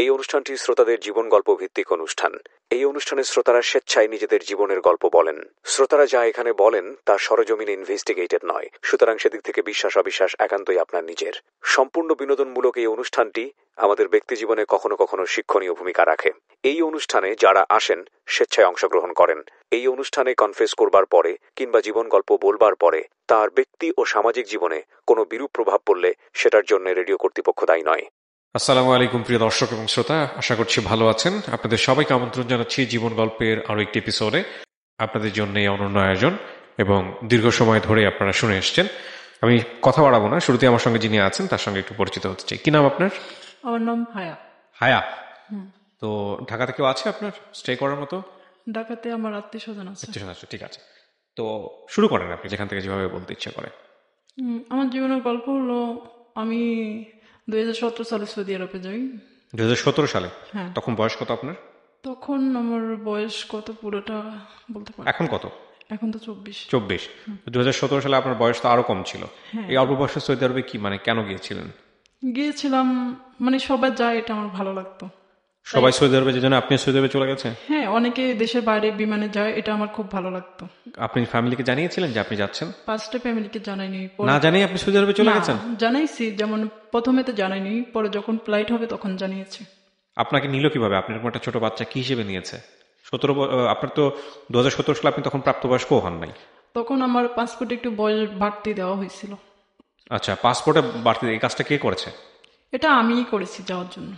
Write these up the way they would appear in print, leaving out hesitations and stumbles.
এই অনুষ্ঠানটি শ্রোতাদের জীবন গল্প ভিত্তিক অনুষ্ঠান। এই অনুষ্ঠানে শ্রোতারা স্বেচ্ছায় নিজেদের জীবনের গল্প বলেন। শ্রোতারা যা এখানে বলেন তা সরেজমিনে ইনভেস্টিগেটেড নয়, সুতরাং সেদিক থেকে বিশ্বাস অবিশ্বাস একান্তই আপনার নিজের। সম্পূর্ণ বিনোদনমূলক এই অনুষ্ঠানটি আমাদের ব্যক্তিজীবনে কখনো কখনো শিক্ষণীয় ভূমিকা রাখে। এই অনুষ্ঠানে যারা আসেন স্বেচ্ছায় অংশগ্রহণ করেন। এই অনুষ্ঠানে কনফেস করবার পরে কিংবা জীবন গল্প বলবার পরে তার ব্যক্তি ও সামাজিক জীবনে কোনো বিরূপ প্রভাব পড়লে সেটার জন্য রেডিও কর্তৃপক্ষ দায়ী নয়। আসসালামু আলাইকুম প্রিয় দর্শক এবং শ্রোতা, আশা করছি ভালো আছেন। আপনাদের সবাইকে আমন্ত্রণ জানাচ্ছি জীবন গল্পের আরো একটি এপিসোডে। আপনাদের জন্য এই অনন্য আয়োজন এবং দীর্ঘ সময় ধরে আপনারা শুনে এসছেন। আমি কথা বাড়াবো না, শুরুতে আমার সঙ্গে যিনি আছেন তার সঙ্গে একটু পরিচিত হতে চাই। কি নাম আপনার? আমার নাম হায়া। হায়া। তো ঢাকাতে কেউ আছে আপনার স্টে করার মতো? ঢাকাতে আমার আত্মীয় স্বজন আছে। ঠিক আছে, তো শুরু করেন আপনি যেখান থেকে যেভাবে বলতে ইচ্ছা করে। আমার জীবনের গল্প হলো, আমি 2017 সালে সৌদি আরবে যাই। 2017 সালে? হ্যাঁ। তখন বয়স কত আপনার? তখন আমার বয়স কত পুরোটা বলতে পারি। এখন কত? এখন তো 24। 2017 সালে আপনার বয়স তো আরো কম ছিল। হ্যাঁ। এই অল্প বয়সে সৌদি আরবে কি মানে কেন গিয়েছিলেন? গিয়েছিলাম মানে সবাই যায়, এটা আমার ভালো লাগতো। সবাই সৌদি আরবে যে জন্য আপনি সৌদি আরবে চলে গেছেন? হ্যাঁ, অনেকে দেশের বাইরে বিমানে যায়, এটা আমার খুব ভালো লাগতো। আপনি ফ্যামিলিকে জানিয়েছিলেন যে আপনি যাচ্ছেন? ফার্স্টে ফ্যামিলিকে জানাইনি। না জানিয়ে আপনি সৌদি আরবে চলে গেছেন? জানাইছি, যেমন প্রথমে তো জানাইনি, পরে যখন ফ্লাইট হবে তখন জানিয়েছি। আপনাকে নিল কিভাবে? আপনার এরকম একটা ছোট বাচ্চা কি হিসেবে নিয়েছে? আপনার তো 2017 সালে আপনি তখন প্রাপ্তবয়স্ক হন নাই। তখন আমার পাসপোর্টে একটু বয়স বাড়তি দেওয়া হয়েছিল। আচ্ছা, পাসপোর্টে বাড়তি এই কাজটা কে করেছে? এটা আমিই করেছি যাওয়ার জন্য।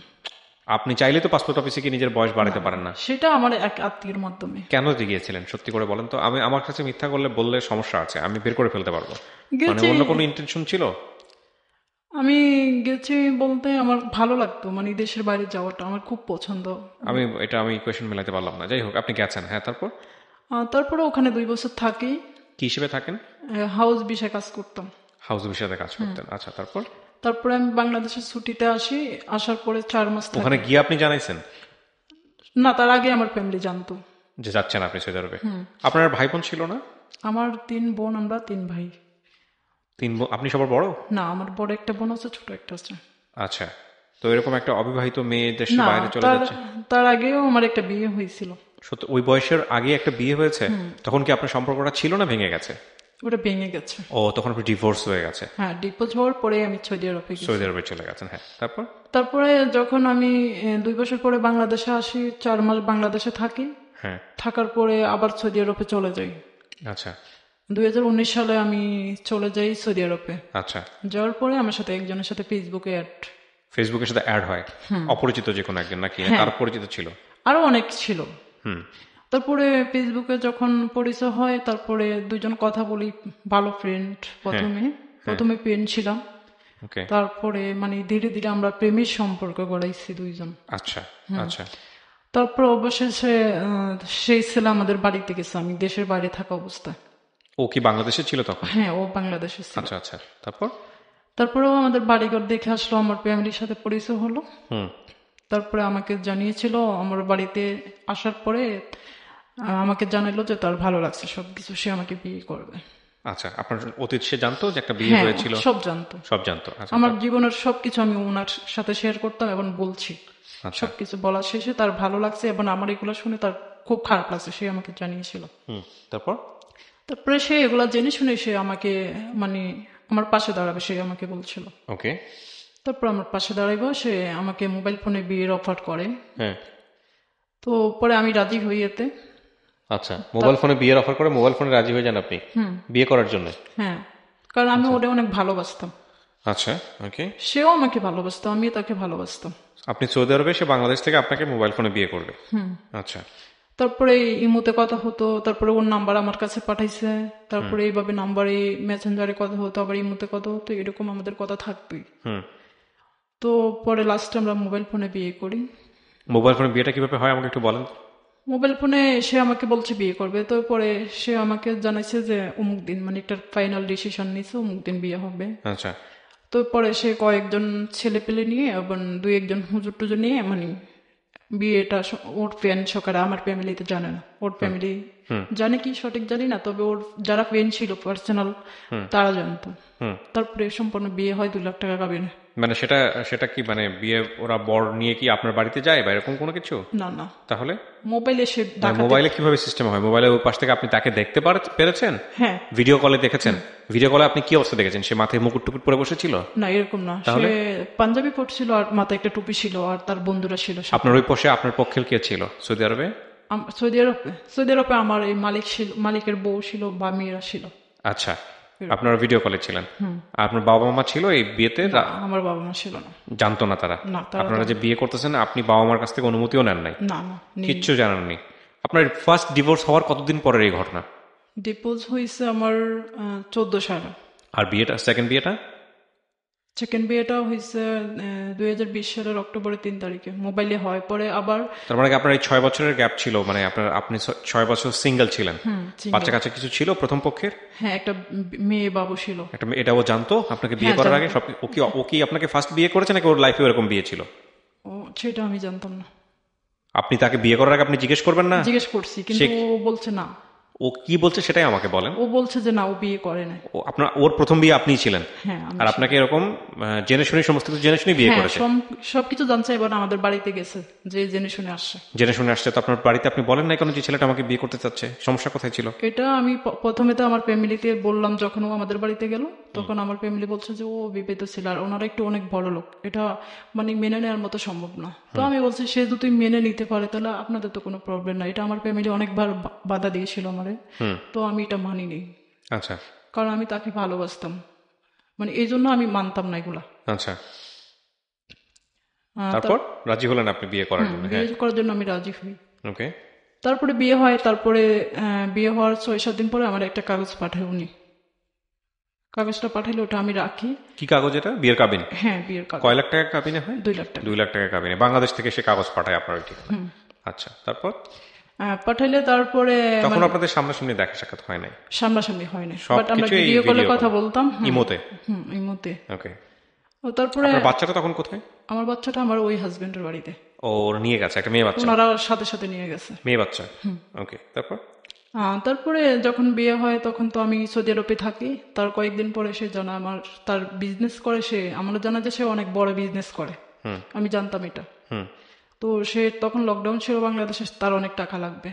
আপনি চাইলে তো পাসপোর্ট অফিসে কি নিজের বয়স বাড়াতে পারেন না? সেটা আমার এক আত্মীয়ের মাধ্যমে। কেন গিয়েছিলেন সত্যি করে বলেন তো? আমার কাছে মিথ্যা বললে সমস্যা আছে, আমি বের করে ফেলতে পারবো। মানে অন্য কোনো ইন্টেনশন ছিল? আমি গেছি বলতে আমার ভালো লাগতো, মানে দেশের বাইরে যাওয়াটা আমার খুব পছন্দ। আমি ইকুয়েশন মেলাতে পারলাম না, যাই হোক আপনি গেছেন। হ্যাঁ, তারপরে ওখানে 2 বছর থাকি। কি হিসেবে থাকেন? হাউস বিষয়ে কাজ করতাম। হাউস বিষয়ে কাজ করতেন? আচ্ছা, তারপরে আমি বাংলাদেশের ছুটিতে আসি। আসার পরে 4 মাস ওখানে গিয়ে আপনি জানাইছেন? না, তার আগে আমার ফ্যামিলি জানতো যে যাচ্ছেন আপনি সৌদি আরবে। আপনার ভাই বোন ছিল না? আমার 3 বোন, আমরা 3 ভাই। 3 বোন? আপনি সবার বড়? না, আমার বড় একটা বোন আছে, ছোট একটা আছে। আচ্ছা, তো এরকম একটা অবিবাহিত মেয়ে দেশের বাইরে চলে যাচ্ছে? তার আগেও আমার একটা বিয়ে হয়েছিল। সত্যি? ওই বয়সের আগে একটা বিয়ে হয়েছে? তখন কি আপনার সম্পর্কটা ছিল না ভেঙে গেছে? ওটা ভেঙে গেছে। ও, তখন আপনি ডিভোর্স হয়ে গেছে? হ্যাঁ, ডিভোর্স হওয়ার পরে আমি সৌদি আরবে চলে গেছেন। হ্যাঁ, তারপরে যখন আমি 2 বছর পরে বাংলাদেশে আসি, 4 মাস বাংলাদেশে থাকি। হ্যাঁ। থাকার পরে আবার সৌদি আরবে চলে যাই। আচ্ছা। 2019 সালে আমি চলে যাই সৌদি আরবে। আচ্ছা। যাওয়ার পরে আমার সাথে একজনের সাথে ফেসবুকের সাথে অ্যাড হয়? অপরিচিত যে কোনো একজন নাকি? তার পরিচিত ছিল? আরো অনেক ছিল। তারপরে ফেসবুকে যখন পরিচয় হয়, তারপরে 2 জন কথা বলি, ভালো ফ্রেন্ড। প্রথমে ফ্রেন্ড ছিলাম, তারপরে মানে ধীরে ধীরে আমরা প্রেমের সম্পর্ক গড়াইছি 2 জন। আচ্ছা। তারপর অবশেষে সেই ছেলে আমাদের বাড়িতে গেছে, আমি দেশের বাইরে থাকা অবস্থায়। ও কি বাংলাদেশে ছিল তখন? হ্যাঁ, ও বাংলাদেশে ছিল। আচ্ছা। তারপরেও আমাদের বাড়িঘর দেখে আসলো, আমার ফ্যামিলির সাথে পরিচয় হলো। তারপরে আমাকে জানিয়েছিল, আমার বাড়িতে আসার পরে আমাকে জানালো যে তার ভালো লাগছে সবকিছু, সে আমাকে বিয়ে করবে। আচ্ছা, আপনার অতীত সে জানতো যে একটা বিয়ে হয়েছিল? সব জানতো। আমার জীবনের সবকিছু আমি ওনার সাথে শেয়ার করতাম এবং বলছি। সবকিছু বলা শেষে তার ভালো লাগছে এবং আমার এগুলো শুনে তার খুব খারাপ লাগছে, সে আমাকে জানিয়েছিল। তারপরে সে এগুলা জেনে শুনে সে আমাকে মানে আমার পাশে দাঁড়াবে, সে আমাকে বলছিল। ওকে। তারপর আমার পাশে দাঁড়াইবো, সে আমাকে মোবাইল ফোনে বিয়ের অফার করে। হ্যাঁ। তো পরে আমি রাজি হই এতে। আচ্ছা, মোবাইল ফোনে বিয়ের অফার করে মোবাইল ফোনে রাজি হয়ে যান আপনি বিয়ে করার জন্য? হ্যাঁ, কারণ আমি ওটা অনেক ভালোবাসতাম। আচ্ছা, ওকে। সেও আমাকে ভালোবাসতো, আমি তাকে ভালোবাসতাম। আপনি সৌদি আরবে, সে বাংলাদেশ থেকে আপনাকে মোবাইল ফোনে বিয়ে করবে? আচ্ছা। তারপরে ইমোতে কথা হতো, তারপরে ওর নাম্বার আমার কাছে পাঠাইছে, তারপরে এইভাবে নাম্বারে মেসেঞ্জারে কথা হতো, আবার ইমোতে কথা হতো, এরকম আমাদের কথা থাকতোই। তো পরে লাস্টে আমরা মোবাইল ফোনে বিয়ে করি। মোবাইল ফোনে বিয়েটা কিভাবে হয় আমাকে একটু বলেন। মোবাইল ফোনে সে আমাকে বলছে বিয়ে করবে, তো পরে সে আমাকে জানাইছে যে অমুক দিন, মানে একটা ফাইনাল ডিসিশন নিছে, অমুক দিন বিয়ে হবে। আচ্ছা। তো পরে সে কয়েকজন ছেলে পেলে নিয়ে এবং 2-1 হুজুর টুজুর নিয়ে মানে বিয়েটা ওর ফ্রেন্ড সকালে, আমার ফ্যামিলিতে জানে না, ওর ফ্যামিলি জানে কি সঠিক জানি না, তবে ওর যারা ফ্রেন্ড ছিল পার্সোনাল তারা জানতো। তারপরে সম্পূর্ণ বিয়ে হয় 2 লাখ টাকা কাবিনে। মানে সেটা সেটা কি মানে বিয়ে ওরা বর নিয়ে কি আপনার বাড়িতে যায় বা এরকম কোনো কিছু? না না, তাহলে মোবাইলে সে মোবাইলে কিভাবে সিস্টেম হয়? মোবাইলে ওই পাশ থেকে আপনি তাকে দেখতে পেরেছেন? হ্যাঁ, ভিডিও কলে দেখেছেন? ভিডিও কলে আপনি কি অবস্থা দেখেছেন? সে মাথায় মুকুট টুকুট পরে বসেছিল? না এরকম না, সে পাঞ্জাবি পরছিল আর মাথায় একটা টুপি ছিল আর তার বন্ধুরা ছিল। আপনার ওই পাশে আপনার পক্ষের কে ছিল সৌদি আরবে? সৌদি আরবে আমার এই মালিকের বউ ছিল বা মেয়েরা ছিল। আচ্ছা, আপনারা ভিডিও কলে ছিলেন। আপনার বাবা মা ছিল এই বিয়েতে? আমার বাবা মা ছিল না, জানতো না তারা? আপনারা যে বিয়ে করতেছেন আপনি বাবা মার কাছ থেকে অনুমতিও নেন নাই? না না, কিচ্ছু জানাননি? আপনার ফার্স্ট ডিভোর্স হওয়ার কতদিন পরের এই ঘটনা? ডিভোর্স হয়েছে আমার 14 সালে। আর বিয়েটা, সেকেন্ড বিয়েটা? সেকেন্ড বিয়েটা হয়েছে 2020 সালের অক্টোবরের 3 তারিখে, মোবাইলে হয়। পরে আবার তার মানে আপনার এই 6 বছরের গ্যাপ ছিল, মানে আপনি 6 বছর সিঙ্গেল ছিলেন? বাচ্চা কাচ্চা কিছু ছিল প্রথম পক্ষের? হ্যাঁ, একটা মেয়ে বাবু ছিল। এটা ও জানতো আপনাকে বিয়ে করার আগে? ও কি আপনাকে ফার্স্ট বিয়ে করেছে নাকি ওর লাইফে এরকম বিয়ে ছিল? ও সেটা আমি জানতাম না। আপনি তাকে বিয়ে করার আগে আপনি জিজ্ঞেস করবেন না? জিজ্ঞেস করছি, কিন্তু ও বলছে না। ও কি বলছে সেটাই আমাকে বলেন। ও বলছে যে না, ও বিয়ে করে না। ওর প্রথম বিয়ে আপনিই ছিলেন? হ্যাঁ। আর আপনাকে এরকম জেনে শুনে, সমস্ত কিছু জেনে শুনে বিয়ে করেছে? সবকিছু জানছে, এবার আমাদের বাড়িতে গেছে, যে জেনে শুনে আসছে। জেনে শুনে আসছে? তো আপনার বাড়িতে আপনি বলেন নাই কেন যে ছেলেটা আমাকে বিয়ে করতে চাচ্ছে? সমস্যা কোথায় ছিল? এটা আমি প্রথমে তো আমার ফ্যামিলিতে বললাম, যখন ও আমাদের বাড়িতে গেল তখন আমার ফ্যামিলি বলছে যে ও বিবাহিত ছিল আর ওনারা একটু অনেক বড় লোক, এটা মানে মেনে নেওয়ার মতো সম্ভব না। তো আমি বলছি সে যদি মেনে নিতে পারে তাহলে আপনাদের তো কোনো প্রবলেম না। এটা আমার ফ্যামিলি অনেকবার বাধা দিয়েছিল আমারে, তো আমি এটা মানিনি। আচ্ছা। কারণ আমি তাকে ভালোবাসতাম, মানে এই জন্য আমি মানতাম না এগুলা। আচ্ছা, তারপর রাজি হলেন আপনি বিয়ে করার জন্য? বিয়ে করার জন্য আমি রাজি হই। ওকে। তারপরে বিয়ে হয়। তারপরে বিয়ে হওয়ার 6-7 দিন পরে আমার একটা কাগজ পাঠায় উনি। কাগজটা পাঠাইলে ওটা আমি রাখি। কি কাগজ এটা? বিয়ের কাবিন? হ্যাঁ, বিয়ের কাগজ। কয় লাখ টাকা কাবিনে হয়? 2 লাখ টাকা। 2 লাখ টাকা কাবিনে বাংলাদেশ থেকে সে কাগজ পাঠায় আপনার ঠিক? আচ্ছা, তারপর পাঠাইলে তারপরে তখন আপনাদের সামনাসামনি দেখা সাক্ষাৎ হয় নাই? সামনাসামনি হয় না, বাট আমরা ভিডিও কলে কথা বলতাম। ইমোতে? ইমোতে। ওকে। ও তারপরে আপনার বাচ্চাটা তখন কোথায়? আমার বাচ্চাটা আমার ওই হাজবেন্ডের বাড়িতে। ওর নিয়ে গেছে একটা মেয়ে বাচ্চা? ওনারা সাথে সাথে নিয়ে গেছে মেয়ে বাচ্চা। ওকে, তারপর? তারপরে যখন বিয়ে হয় তখন তো আমি সৌদি আরবে থাকি। তার কয়েকদিন পরে সে জানা আমার তার বিজনেস করে, সে আমার জানা যে সে অনেক বড় বিজনেস করে, আমি জানতাম এটা। তো সে তখন লকডাউন ছিল বাংলাদেশে, তার অনেক টাকা লাগবে,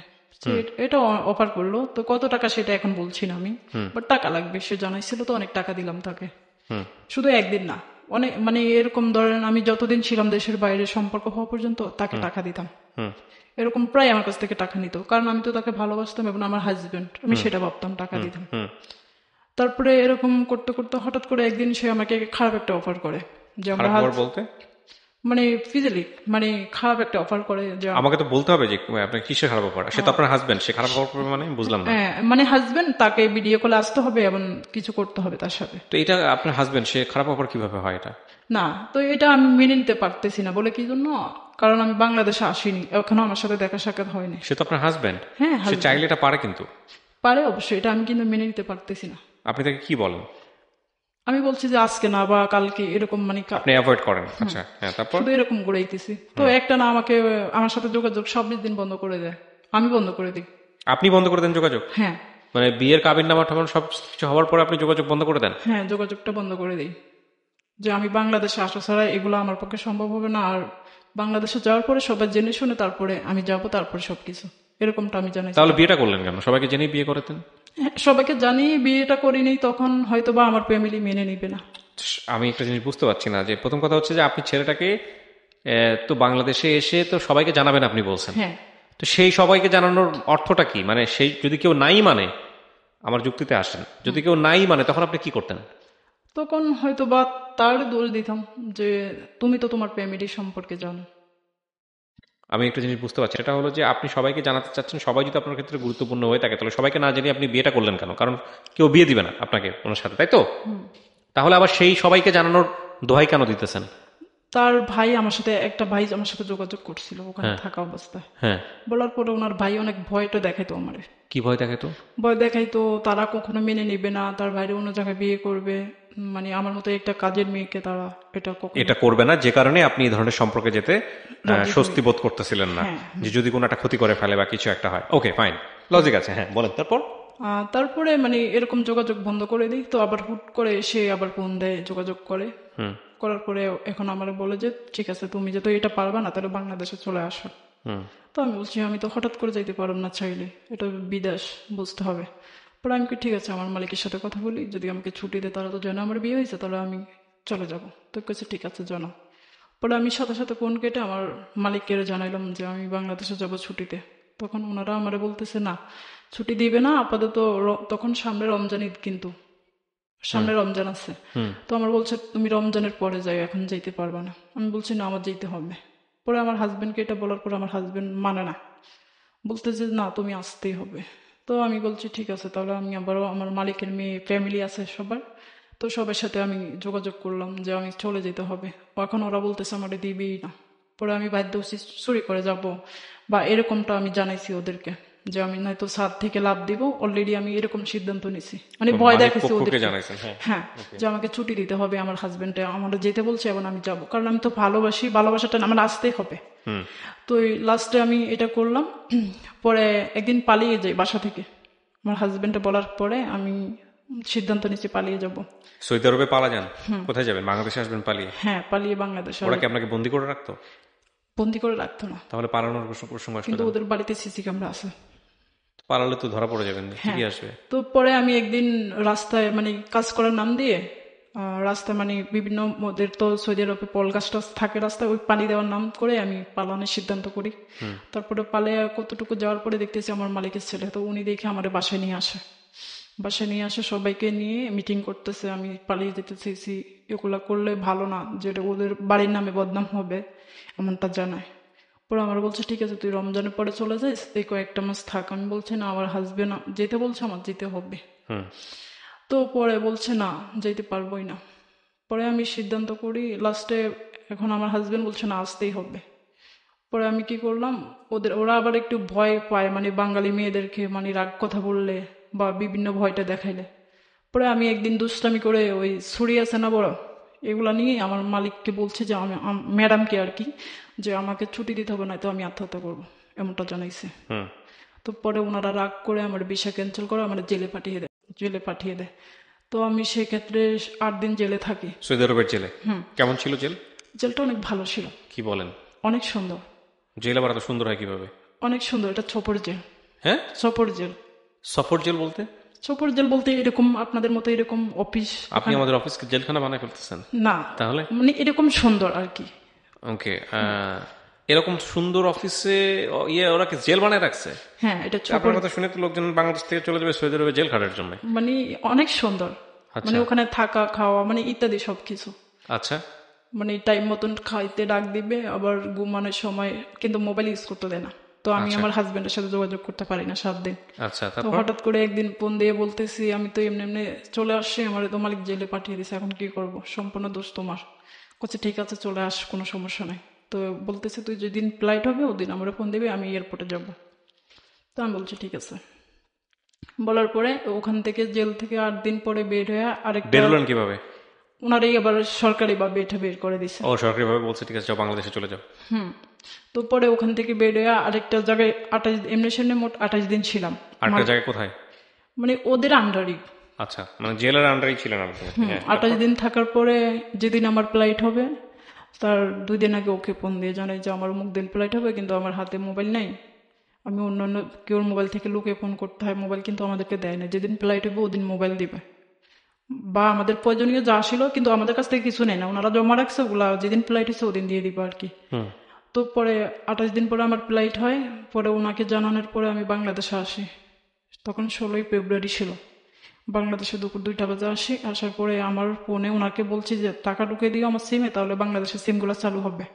এটা অফার করলো। তো কত টাকা সেটা এখন বলছি না আমি, বাট টাকা লাগবে সে জানাইছিল, তো অনেক টাকা দিলাম তাকে। শুধু একদিন না, অনেক, মানে এরকম ধরেন আমি যতদিন ছিলাম দেশের বাইরে সম্পর্ক হওয়া পর্যন্ত তাকে টাকা দিতাম। এরকম প্রায় আমার কাছ থেকে টাকা নিত, কারণ আমি তো তাকে ভালোবাসতাম এবং আমার হাজবেন্ড, আমি সেটা ভাবতাম, টাকা দিতাম। তারপরে এরকম করতে করতে হঠাৎ করে একদিন সে আমাকে খারাপ একটা অফার করে, যে আমরা বলতে মানে ফিজিক্যালি মানে খারাপ একটা অফার করে। যে আমাকে তো বলতে হবে যে আপনার কিসের খারাপ অফার? সে তো আপনার হাজবেন্ড, সে খারাপ অফার মানে বুঝলাম না। মানে হাজবেন্ড, তাকে ভিডিও কলে আসতে হবে এবং কিছু করতে হবে তার সাথে। তো এটা আপনার হাজবেন্ড, সে খারাপ অফার কিভাবে হয় এটা? না, তো এটা আমি মেনে নিতে পারতেছি না। বলে কি জন্য? কারণ আমি বাংলাদেশে আসিনি, এখনো আমার সাথে দেখা সাক্ষাৎ হয়নি। সে তো আপনার হাজবেন্ড। হ্যাঁ, সে চাইলে এটা পারে, কিন্তু পারে অবশ্যই, এটা আমি কিন্তু মেনে নিতে পারতেছি না। আপনি তাকে কি বলেন? আমি বলছি যে আজকে না বা কালকে, এরকম মানে আপনি অ্যাভয়েড করেন? আচ্ছা, হ্যাঁ, তারপর? শুধু এরকম ঘুরাইতেছি। তো একটা না আমাকে আমার সাথে যোগাযোগ 26 দিন বন্ধ করে দেয়, আমি বন্ধ করে দিই। আপনি বন্ধ করে দেন যোগাযোগ? হ্যাঁ। মানে বিয়ের কাবিন নামা ঠাকুর সব কিছু হওয়ার পরে আপনি যোগাযোগ বন্ধ করে দেন? হ্যাঁ, যোগাযোগটা বন্ধ করে দিই, যে আমি বাংলাদেশে আসা ছাড়া এগুলো আমার পক্ষে সম্ভব হবে না। আর বাংলাদেশে যাওয়ার পরে সবাই জেনে শুনে তারপরে আমি যাবো, তারপরে সবকিছু, এরকমটা আমি জানাই। তাহলে বিয়েটা করলেন কেন? সবাইকে জেনেই বিয়ে করতেন? হ্যাঁ, সবাইকে জানিয়ে বিয়েটা করিনি, তখন হয়তো বা আমার ফ্যামিলি মেনে নিবে না। আমি একটা জিনিস বুঝতে পারছি না, যে প্রথম কথা হচ্ছে যে আপনি ছেলেটাকে তো বাংলাদেশে এসে তো সবাইকে জানাবেন আপনি বলছেন। হ্যাঁ। তো সেই সবাইকে জানানোর অর্থটা কি? মানে সেই যদি কেউ নাই মানে, আমার যুক্তিতে আসেন, যদি কেউ নাই মানে তখন আপনি কি করতেন? তখন হয়তো বা তার দোষ দিতাম, যে তুমি তো তোমার ফ্যামিলি সম্পর্কে জানো। আমি একটা জিনিস বুঝতে পারছি, এটা হলো যে আপনি সবাইকে জানাতে চাচ্ছেন, সবাই যদি আপনার ক্ষেত্রে গুরুত্বপূর্ণ হয়ে থাকে তাহলে সবাইকে না জানিয়ে আপনি বিয়েটা করলেন কেন? কারণ কেউ বিয়ে দিবে না আপনাকে ওনার সাথে, তাই তো? তাহলে আবার সেই সবাইকে জানানোর দোহাই কেন দিতেছেন? তার ভাই আমার সাথে, একটা ভাই আমার সাথে যোগাযোগ করছিল ওখানে থাকা অবস্থায়। হ্যাঁ। বলার পরে ওনার ভাই অনেক ভয়টা দেখাইতো আমারে। কি ভয় দেখাইতো? ভয় দেখাইতো তারা কখনো মেনে নিবে না, তার বাইরে অন্য জায়গায় বিয়ে করবে, মানে আমার মতো একটা কাজের মেয়েকে তারা এটা করবে না, যে কারণে আপনি এই ধরনের সম্পর্কে যেতে স্বস্তি বোধ করতেছিলেন না, হ্যাঁ। যে যদি কোনো একটা ক্ষতি করে ফেলে বা কিছু একটা হয়। ওকে, ফাইন, লজিক আছে, হ্যাঁ বলেন তারপর। তারপরে মানে এরকম যোগাযোগ বন্ধ করে দিই, তো আবার হুট করে সে আবার ফোন দেয়, যোগাযোগ করে। করার পরে এখন আমার বলে যে ঠিক আছে তুমি যেহেতু এটা পারবা না তাহলে বাংলাদেশে চলে আসো। তো আমি বলছি আমি তো হঠাৎ করে যাইতে পারব না চাইলে, এটা বিদেশ, বুঝতে হবে। পরে আমি ঠিক আছে আমার মালিকের সাথে কথা বলি, যদি আমাকে ছুটি দেয় তারা তো জানে আমার বিয়ে হয়েছে, তাহলে আমি চলে যাব। তো কেছে ঠিক আছে জানাও। পরে আমি সাথে সাথে ফোন কেটে আমার মালিককে জানাইলাম যে আমি বাংলাদেশে যাব ছুটিতে। তখন ওনারা আমারে বলতেছে না ছুটি দিবে না আপাতত, তখন সামনে রমজান ঈদ, কিন্তু সামনে রমজান আছে। তো আমার বলছে তুমি রমজানের পরে যাই, এখন যেতে পারবা না। আমি বলছি না আমার যেতে হবে। পরে আমার হাজবেন্ডকে এটা বলার পরে আমার হাজবেন্ড মানে না, বলতেছে না তুমি আসতেই হবে। তো আমি বলছি ঠিক আছে, তাহলে আমি আবারও আমার মালিকের মেয়ে ফ্যামিলি আছে সবার, তো সবার সাথে আমি যোগাযোগ করলাম যে আমি চলে যেতে হবে। এখন ওরা বলতেছে আমার দিবেই না। পরে আমি বাধ্য হচ্ছি চুরি করে যাব, বা এরকমটা আমি জানাইছি ওদেরকে যে আমি নয়তো ছাদ থেকে লাভ দিব। অলরেডি আমি এরকম সিদ্ধান্ত নিছি, মানে ভয় দেখাচ্ছি ওদেরকে। হ্যাঁ, যে আমাকে ছুটি দিতে হবে, আমার হাজবেন্ডে আমার যেতে বলছে এবং আমি যাব, কারণ আমি তো ভালোবাসি, ভালোবাসাটা আমার আসতেই হবে। তো লাস্টে আমি এটা করলাম। পরে একদিন পালিয়ে যাই বাসা থেকে, আমার হাজবেন্ডে বলার পরে আমি সিদ্ধান্ত নিচ্ছি পালিয়ে যাব। সৌদি আরবে পালা যান? কোথায় যাবেন? বাংলাদেশে আসবেন পালিয়ে? হ্যাঁ, পালিয়ে বাংলাদেশে। ওরা কি আপনাকে বন্দি করে রাখতো? বন্দি করে রাখতো না, তাহলে পালানোর প্রসঙ্গ আসলো কিন্তু কেন? ওদের বাড়িতে সিসি ক্যামেরা আছে। পালালে তো ধরা পড়ে যাবেন, হ্যাঁ, কি আসবে? তো পরে আমি একদিন রাস্তায় মানে কাজ করার নাম দিয়ে রাস্তায় মানে বিভিন্ন ওদের তো সৌদি আরবে পল গাছ টাছ থাকে রাস্তায়, ওই পানি দেওয়ার নাম করে আমি পালানোর সিদ্ধান্ত করি। তারপরে পালে কতটুকু যাওয়ার পরে দেখতেছি আমার মালিকের ছেলে, তো উনি দেখে আমার বাসায় নিয়ে আসে। বাসায় নিয়ে আসে, সবাইকে নিয়ে মিটিং করতেছে আমি পালিয়ে যেতে চেয়েছি, এগুলা করলে ভালো না, যেটা ওদের বাড়ির নামে বদনাম হবে, এমনটা জানায়। পরে আমার বলছে ঠিক আছে তুই রমজানের পরে চলে যাস, এই কয়েকটা মাস থাক। আমি বলছি না, আমার হাজবেন্ড যেতে বলছে, আমার যেতে হবে। তো পরে বলছে না যেতে পারবোই না। পরে আমি সিদ্ধান্ত করি লাস্টে, এখন আমার হাজবেন্ড বলছে না আসতেই হবে। পরে আমি কি করলাম, ওরা আবার একটু ভয় পায়, মানে বাঙালি মেয়েদেরকে মানে রাগ কথা বললে বা বিভিন্ন ভয়টা দেখাইলে। পরে আমি একদিন দুষ্টামি করে ওই ছুরি আছে না বড়, এগুলা নিয়ে আমার মালিককে বলছে যে আমি ম্যাডামকে আর কি, যে আমাকে ছুটি দিতে হবে না, তো আমি আত্মহত্যা করবো, এমনটা জানাইছে। তো পরে ওনারা রাগ করে আমার ভিসা ক্যান্সেল করে আমার জেলে পাঠিয়ে দেয়। তো আমি সেক্ষেত্রে 8 দিন জেলে থাকি। সৌদি আরবের জেলে? কেমন ছিল জেল? জেলটা অনেক ভালো ছিল। কি বলেন? অনেক সুন্দর। জেল আবার এত সুন্দর হয় কিভাবে? অনেক সুন্দর, এটা সফর জেল। হ্যাঁ, সফর জেল। সফর জেল বলতে? সফর জেল বলতে এরকম আপনাদের মতো এরকম অফিস। আপনি আমাদের অফিসকে জেলখানা বানায় ফেলতেছেন? না, তাহলে মানে এরকম সুন্দর আর কি। ওকে, এরকম সুন্দর অফিসে ওরা কি জেল বানায় রাখছে? হ্যাঁ, এটা আপনার কথা শুনে তো লোকজন বাংলাদেশ থেকে চলে যাবে সৌদি আরবে জেল খাটার জন্য। মানে অনেক সুন্দর, মানে ওখানে থাকা খাওয়া মানে ইত্যাদি সবকিছু। আচ্ছা, মানে টাইম মতন খাইতে ডাক দিবে, আবার ঘুমানোর সময় কিন্তু মোবাইল ইউজ করতে দেয় না। তো আমি আমার হাজবেন্ডের সাথে যোগাযোগ করতে পারি না 7 দিন। আচ্ছা, তো হঠাৎ করে একদিন ফোন দিয়ে বলতেছি আমি তো এমনি এমনি চলে আসছি, আমার তো মালিক জেলে পাঠিয়ে দিছে, এখন কি করব, সম্পূর্ণ দোষ তোমার। বলছে ঠিক আছে চলে আস, কোনো সমস্যা নাই। তো বলতেছে তুই যেদিন ফ্লাইট হবে ওদিন আমার ফোন দিবি, আমি এয়ারপোর্টে যাব। তো আমি বলছি ঠিক আছে। বলার পরে ওখান থেকে জেল থেকে 8 দিন পরে বের হয়ে আরেকটা, বেরোলেন কিভাবে? ওনারাই আবার সরকারি ভাবে এটা বের করে দিছে। ও, সরকারি ভাবে বলছে ঠিক আছে যাও বাংলাদেশে চলে যাও। তো পরে ওখান থেকে বের হয়ে আরেকটা জায়গায় 28 এমনি সামনে মোট 28 দিন ছিলাম। আরেকটা জায়গায় কোথায়? মানে ওদের আন্ডারই। আচ্ছা, মানে জেলের আন্ডারই ছিলেন আপনি? 28 দিন থাকার পরে যেদিন আমার ফ্লাইট হবে তার 2 দিন আগে ওকে ফোন দিয়ে জানাই যে আমার অমুক দিন ফ্লাইট হবে, কিন্তু আমার হাতে মোবাইল নেই, আমি অন্য কেউর মোবাইল থেকে লুকে ফোন করতে হয়, মোবাইল কিন্তু আমাদেরকে দেয় না, যেদিন ফ্লাইট হবে ওদিন মোবাইল দিবে, বা আমাদের প্রয়োজনীয় যা ছিল কিন্তু আমাদের কাছ থেকে কিছু নেই না, ওনারা জমা রাখছে, ওগুলা যেদিন ফ্লাইট হয়েছে ওদিন দিয়ে দিবে আর কি। তো পরে 28 দিন পরে আমার ফ্লাইট হয়। পরে ওনাকে জানানোর পরে আমি বাংলাদেশে আসি, তখন 16ই ফেব্রুয়ারি ছিল। বাংলাদেশে দুপুর 2টা বাজে আসি। আসার পরে আমার ফোনে ওনাকে বলছি যে টাকা ঢুকে দিও আমার সিমে, তাহলে বাংলাদেশের সিমগুলো চালু হবে।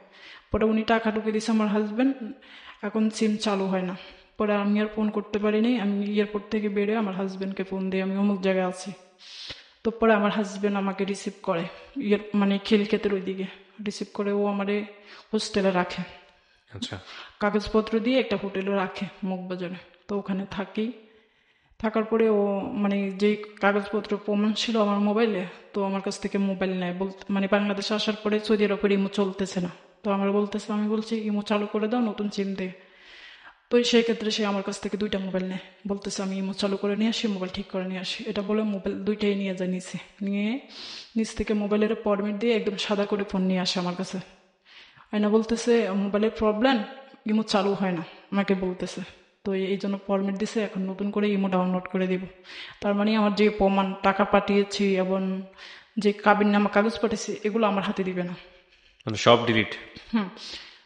পরে উনি টাকা ঢুকে দিয়েছে আমার হাজবেন্ড, এখন সিম চালু হয় না। পরে আমি আর ফোন করতে পারিনি, আমি এয়ারপোর্ট থেকে বেরে আমার হাজবেন্ডকে ফোন দিয়ে আমি অমুক জায়গায় আছি। তো পরে আমার হাজবেন্ড আমাকে রিসিভ করে, মানে খিলক্ষেতের ওইদিকে রিসিভ করে, ও আমারে হোস্টেলে রাখে। আচ্ছা, কাগজপত্র দিয়ে একটা হোটেলে রাখে মুখবাজারে। তো ওখানে থাকি, থাকার পরে ও মানে যে কাগজপত্র প্রমাণ ছিল আমার মোবাইলে, তো আমার কাছ থেকে মোবাইল নেয় বলতে, মানে বাংলাদেশে আসার পরে সৌদি আরবের ইমো চলতেছে না, তো আমার বলতেছে, আমি বলছি ইমো চালু করে দাও নতুন সিম দিয়ে। তো সেই ক্ষেত্রে সে আমার কাছ থেকে 2টা মোবাইল নেয়, বলতেছে আমি ইমো চালু করে নিয়ে আসি, মোবাইল ঠিক করে নিয়ে আসি, এটা বলে মোবাইল 2টাই নিয়ে যায় নিচে, নিয়ে নিচ থেকে মোবাইলের ফরম্যাট দিয়ে একদম সাদা করে ফোন নিয়ে আসে আমার কাছে। আয়না বলতেছে মোবাইলের প্রবলেম, ইমো চালু হয় না আমাকে বলতেছে। তো এই জন্য ফরম্যাট দিছে, এখন নতুন করে ইমো ডাউনলোড করে দিব। তার মানে আমার যে প্রমাণ টাকা পাঠিয়েছি এবং যে কাবিননামা কাগজ পাঠিয়েছি এগুলো আমার হাতে দিবে না, মানে সব ডিলিট। হুম।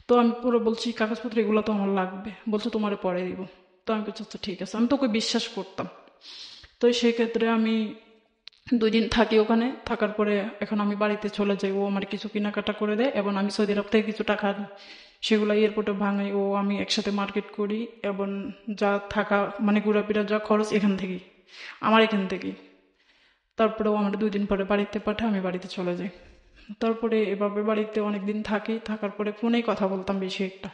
তো আমি পুরো বলছি কাগজপত্র এগুলো তো আমার লাগবে, বলছে তোমারে পরে দিব। তো আমি বলছি আচ্ছা ঠিক আছে, আমি তো ওকে বিশ্বাস করতাম। তো সেই ক্ষেত্রে আমি 2 দিন থাকি ওখানে, থাকার পরে এখন আমি বাড়িতে চলে যাই, ও আমার কিছু কেনাকাটা করে দেয় এবং আমি সৌদি আরব থেকে কিছু টাকা আনি, সেগুলো এয়ারপোর্টে ভাঙাই, ও আমি একসাথে মার্কেট করি এবং যা থাকা মানে ঘোরাফেরা যা খরচ এখান থেকেই, আমার এখান থেকেই। তারপরে ও আমার 2 দিন পরে বাড়িতে পাঠায়, আমি বাড়িতে চলে যাই। তারপরে এভাবে বাড়িতে অনেকদিন থাকি, থাকার পরে ফোনেই কথা বলতাম বেশি একটা,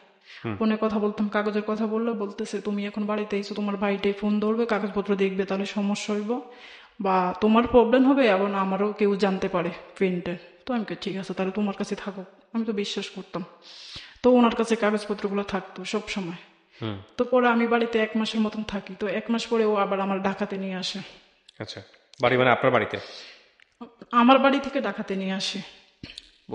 ফোনে কথা বলতাম, কাগজের কথা বললে বলতেছে তুমি এখন বাড়িতে এসো, তোমার ভাইটাই ফোন ধরবে, কাগজপত্র দেখবে, তাহলে সমস্যা হইব বা তোমার প্রবলেম হবে এবং আমারও কেউ জানতে পারে প্রিন্টের। তো আমি ঠিক আছে তাহলে তোমার কাছে থাকো, আমি তো বিশ্বাস করতাম। তো ওনার কাছে কাগজপত্রগুলো থাকতো সব সময়। তো পরে আমি বাড়িতে 1 মাসের মতন থাকি, তো 1 মাস পরে ও আবার আমার ঢাকাতে নিয়ে আসে। আচ্ছা, বাড়ি মানে আপনার বাড়িতে? আমার বাড়ি থেকে ঢাকাতে নিয়ে আসে।